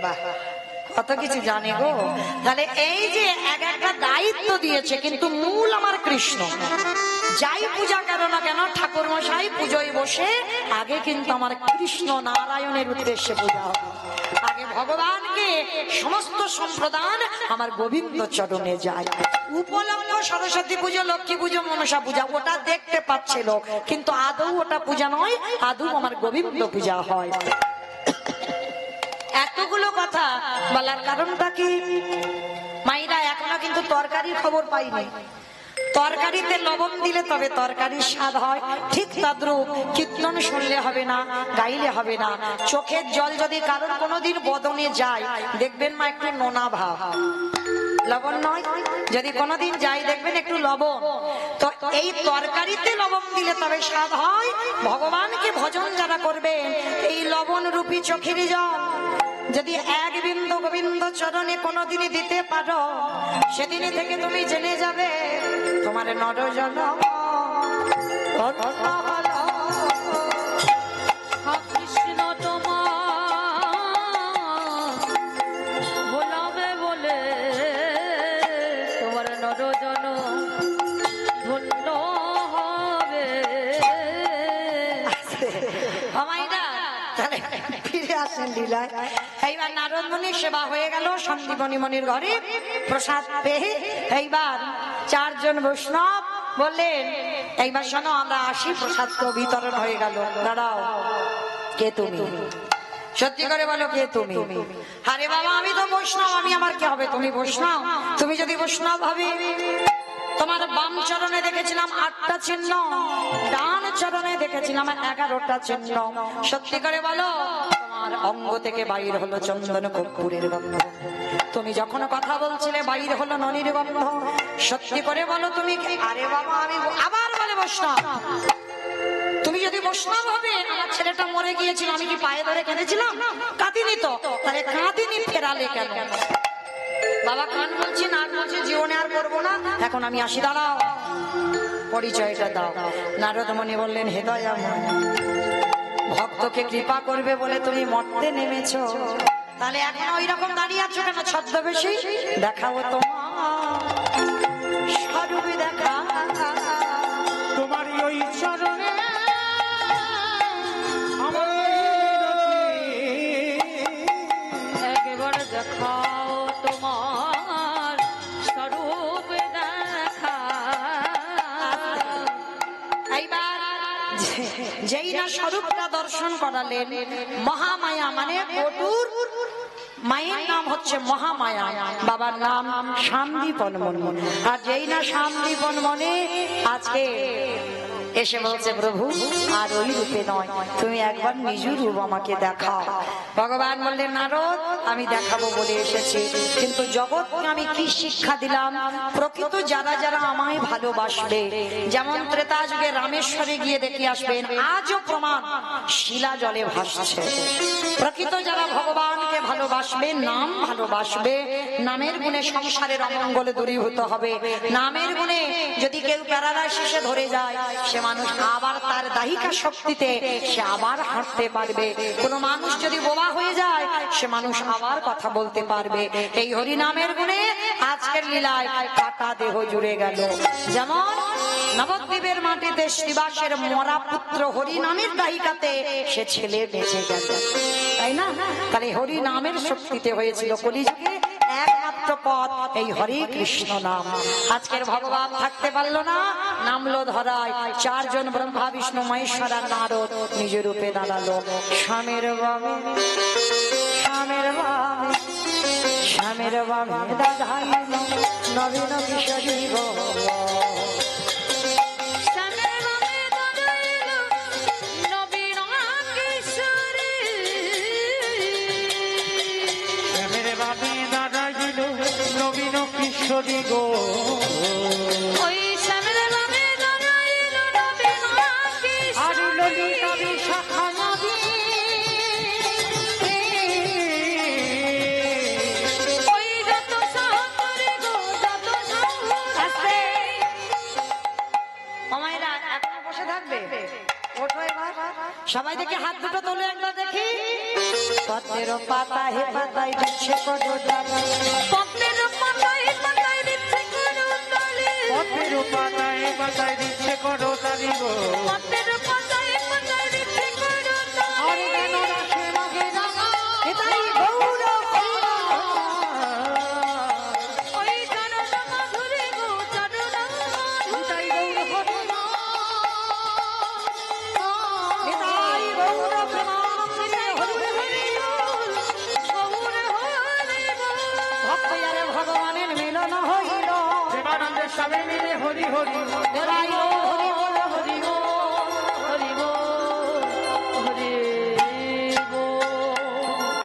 বাহ কত কিছু জানে গো। তাহলে এই যে এক একটা দায়িত্ব দিয়েছে, কিন্তু মূল আমার কৃষ্ণ। যাই পূজা কেন না কেন ঠাকুর মশাই পুজোয় বসে আগে কিন্তু আমার কৃষ্ণ নারায়ণের উদ্দেশ্যে পূজা হবে। আগে ভগবানকে সমস্ত সম্প্রদান আমার গোবিন্দ চরণে যায়। উপলক্ষ সরস্বতী পুজো, লক্ষ্মী পুজো, মনসা পূজা ওটা দেখতে পাচ্ছে লোক, কিন্তু আদৌ ওটা পূজা নয়, আদৌ আমার গোবিন্দ পূজা হয়। এতগুলো কথা বলার কারণটা কি, মাইরা এখনো কিন্তু তরকারির খবর পাইনি। তরকারিতে লবণ দিলে তবে তরকারির স্বাদ হয়, ঠিক তদ্রূপ কীর্তন শুনলে হবে না, গাইলে হবে না। চোখের জল যদি কারোর কোনোদিন বদনে যায় দেখবেন মা একটু নোনা ভাব, লবণ নয়, যদি কোনোদিন যাই দেখবেন একটু লবণ। তো এই তরকারিতে লবণ দিলে তবে স্বাদ হয়। ভগবানকে ভজন যারা করবেন এই লবণ রূপী চোখের জল যদি এক বিন্দু গোবিন্দ চরণে কোনোদিনই দিতে পারো, সেদিনে থেকে তুমি জেনে যাবে তোমার নরজন কৃষ্ণ তোমার ভোলাবে বলে তোমার নরজন ধন্য হবে। ফিরে আসেন লীলায়। এইবার নারদ মুনির সেবা হয়ে গেল, সন্দীপনী মনির ঘরে প্রসাদ পেয়ে এইবার চারজন বৈষ্ণব বললেন এইবার শোনো আমরা আসি, প্রসাদ তো বিতরণ হয়ে গেল। দাঁড়াও, কে তুমি? সত্যি করে বলো কে তুমি? আরে বাবা আমি তো বৈষ্ণব, আমি আমার কি হবে? তুমি বৈষ্ণব? তুমি যদি বৈষ্ণব হবে তোমার বাম চরণে দেখেছিলাম 8টা চিহ্ন, ডান চরণে দেখেছিলাম 11টা চিহ্ন। সত্যি করে বলো তোমার অঙ্গ থেকে বাইর হলো চন্দন কর্পূরের গন্ধ, তুমি যখন কথা বলছিলে বাইর হলো ননির গন্ধ। সত্যি করে বলো তুমি? আরে বাবা আমি আবার বলে বৈষ্ণব। তুমি যদি বৈষ্ণব হবে, আমার ছেলেটা মরে গিয়েছিল, আমি কি পায়ে ধরে কেঁদেছিলাম? কাঁদিনি তো, তাহলে কাঁদিনি ফেরালে কেন? বাবা কান বলছি না বলছে জীবনে আর করবো না, এখন আমি আসি, দাঁড়াও পরিচয়টা দাও। নারদ মুনি বললেন হে দয়াময়, ভক্তকে কৃপা করবে বলে তুমি মরতে নেমেছো, তাহলে এখন ওই রকম দাঁড়িয়ে আছো কেন ছদ্মবেশী? দেখাবো তোমার স্বরূপ, দেখা তোমার ওই চরণে আমার একবার দেখাও তোমার স্বরূপ দেখা। এইবার যেই না স্বরূপটা দর্শন করালেন, মহামায়া মানে বটুর মায়ের নাম হচ্ছে মহামায়া, বাবার নাম শান্তিপন মনি। আর যেই না শান্তিপন মনে আজকে এসে বলছে প্রভু আর ওই রূপে নয়, তুমি একবার নিজ রূপ আমাকে দেখাও। ভগবান বললেন নারদ আমি দেখাবো বলে এসেছি, কিন্তু জগৎকে আমি কি শিক্ষা দিলাম? প্রকৃত যারা যারা আমায় ভালোবাসবে, যেমন ত্রেতা যুগে রামেশ্বরে গিয়ে দেখে আসবেন আজও প্রমাণ শিলা জলে ভাসছে। প্রকৃত যারা ভগবানকে ভালোবাসবে, নাম ভালোবাসবে, নামের গুণে সংসারের অমঙ্গলে দূরীভূত হবে। নামের গুণে যদি কেউ প্যারালাইসিসে ধরে যায়, সে মানুষ আবার তার দাহিকা শক্তিতে সে আবার হাঁটতে পারবে। কোন মানুষ যদি বোবা হয়ে যায় সে মানুষ আবার কথা বলতে পারবে। এই হরি নামের গুণে আজকের লীলায় কাটা দেহ জুড়ে গেল। যেমন নবদ্বীপের মাটিতে শ্রীবাসের মরা পুত্র হরি নামের দাহিকাতে সে ছেলে বেঁচে গেল, তাই না? তাহলে হরি নামের শক্তিতে হয়েছিল কলিযুগে একমাত্র পথ এই হরে কৃষ্ণ নাম। আজকের ভগবান থাকতে পারলো না, নামলো ধরায়। চারজন ব্রহ্মা বিষ্ণু মহেশ্বর আর নারদ নিজ রূপে দাঁড়ালো। স্বামীর বামে স্বামীর বামে স্বামীর বামে দাঁড়াইল নবীন কিশোরী গো। নবীন কিশোরী গো, ওই শ্যামের বামে দাঁড়াইল নবীন আর ললিতা বিশাখা নদী, ওই যত সাহরে গো যত সাহরে। মামাইরা এখন বসে থাকবে, ওঠো এবার সবাই দেখি হাত দুটো তোলে একবার দেখি। পদ্মের পাতা হে পাতায় দিচ্ছে করতালি, পদ্মের পাতায় পাতায় দিচ্ছে করতালি, পদ্মের পাতায় পাতায় দিচ্ছে করতালি গো। পদ্মের পাতায় পাতায় দিচ্ছে করতালি। আর কেন রাশে মাগে রাঙা, এটাই গৌর ওই চরণ মাধুরী গো চরণ এটাই গৌর এটাই গৌর প্রেমানন্দে হরি হরি গৌর হরি ভক্ত ভগবানের মিলন হইল। প্রেমানন্দের সবে মিলে হরি হরি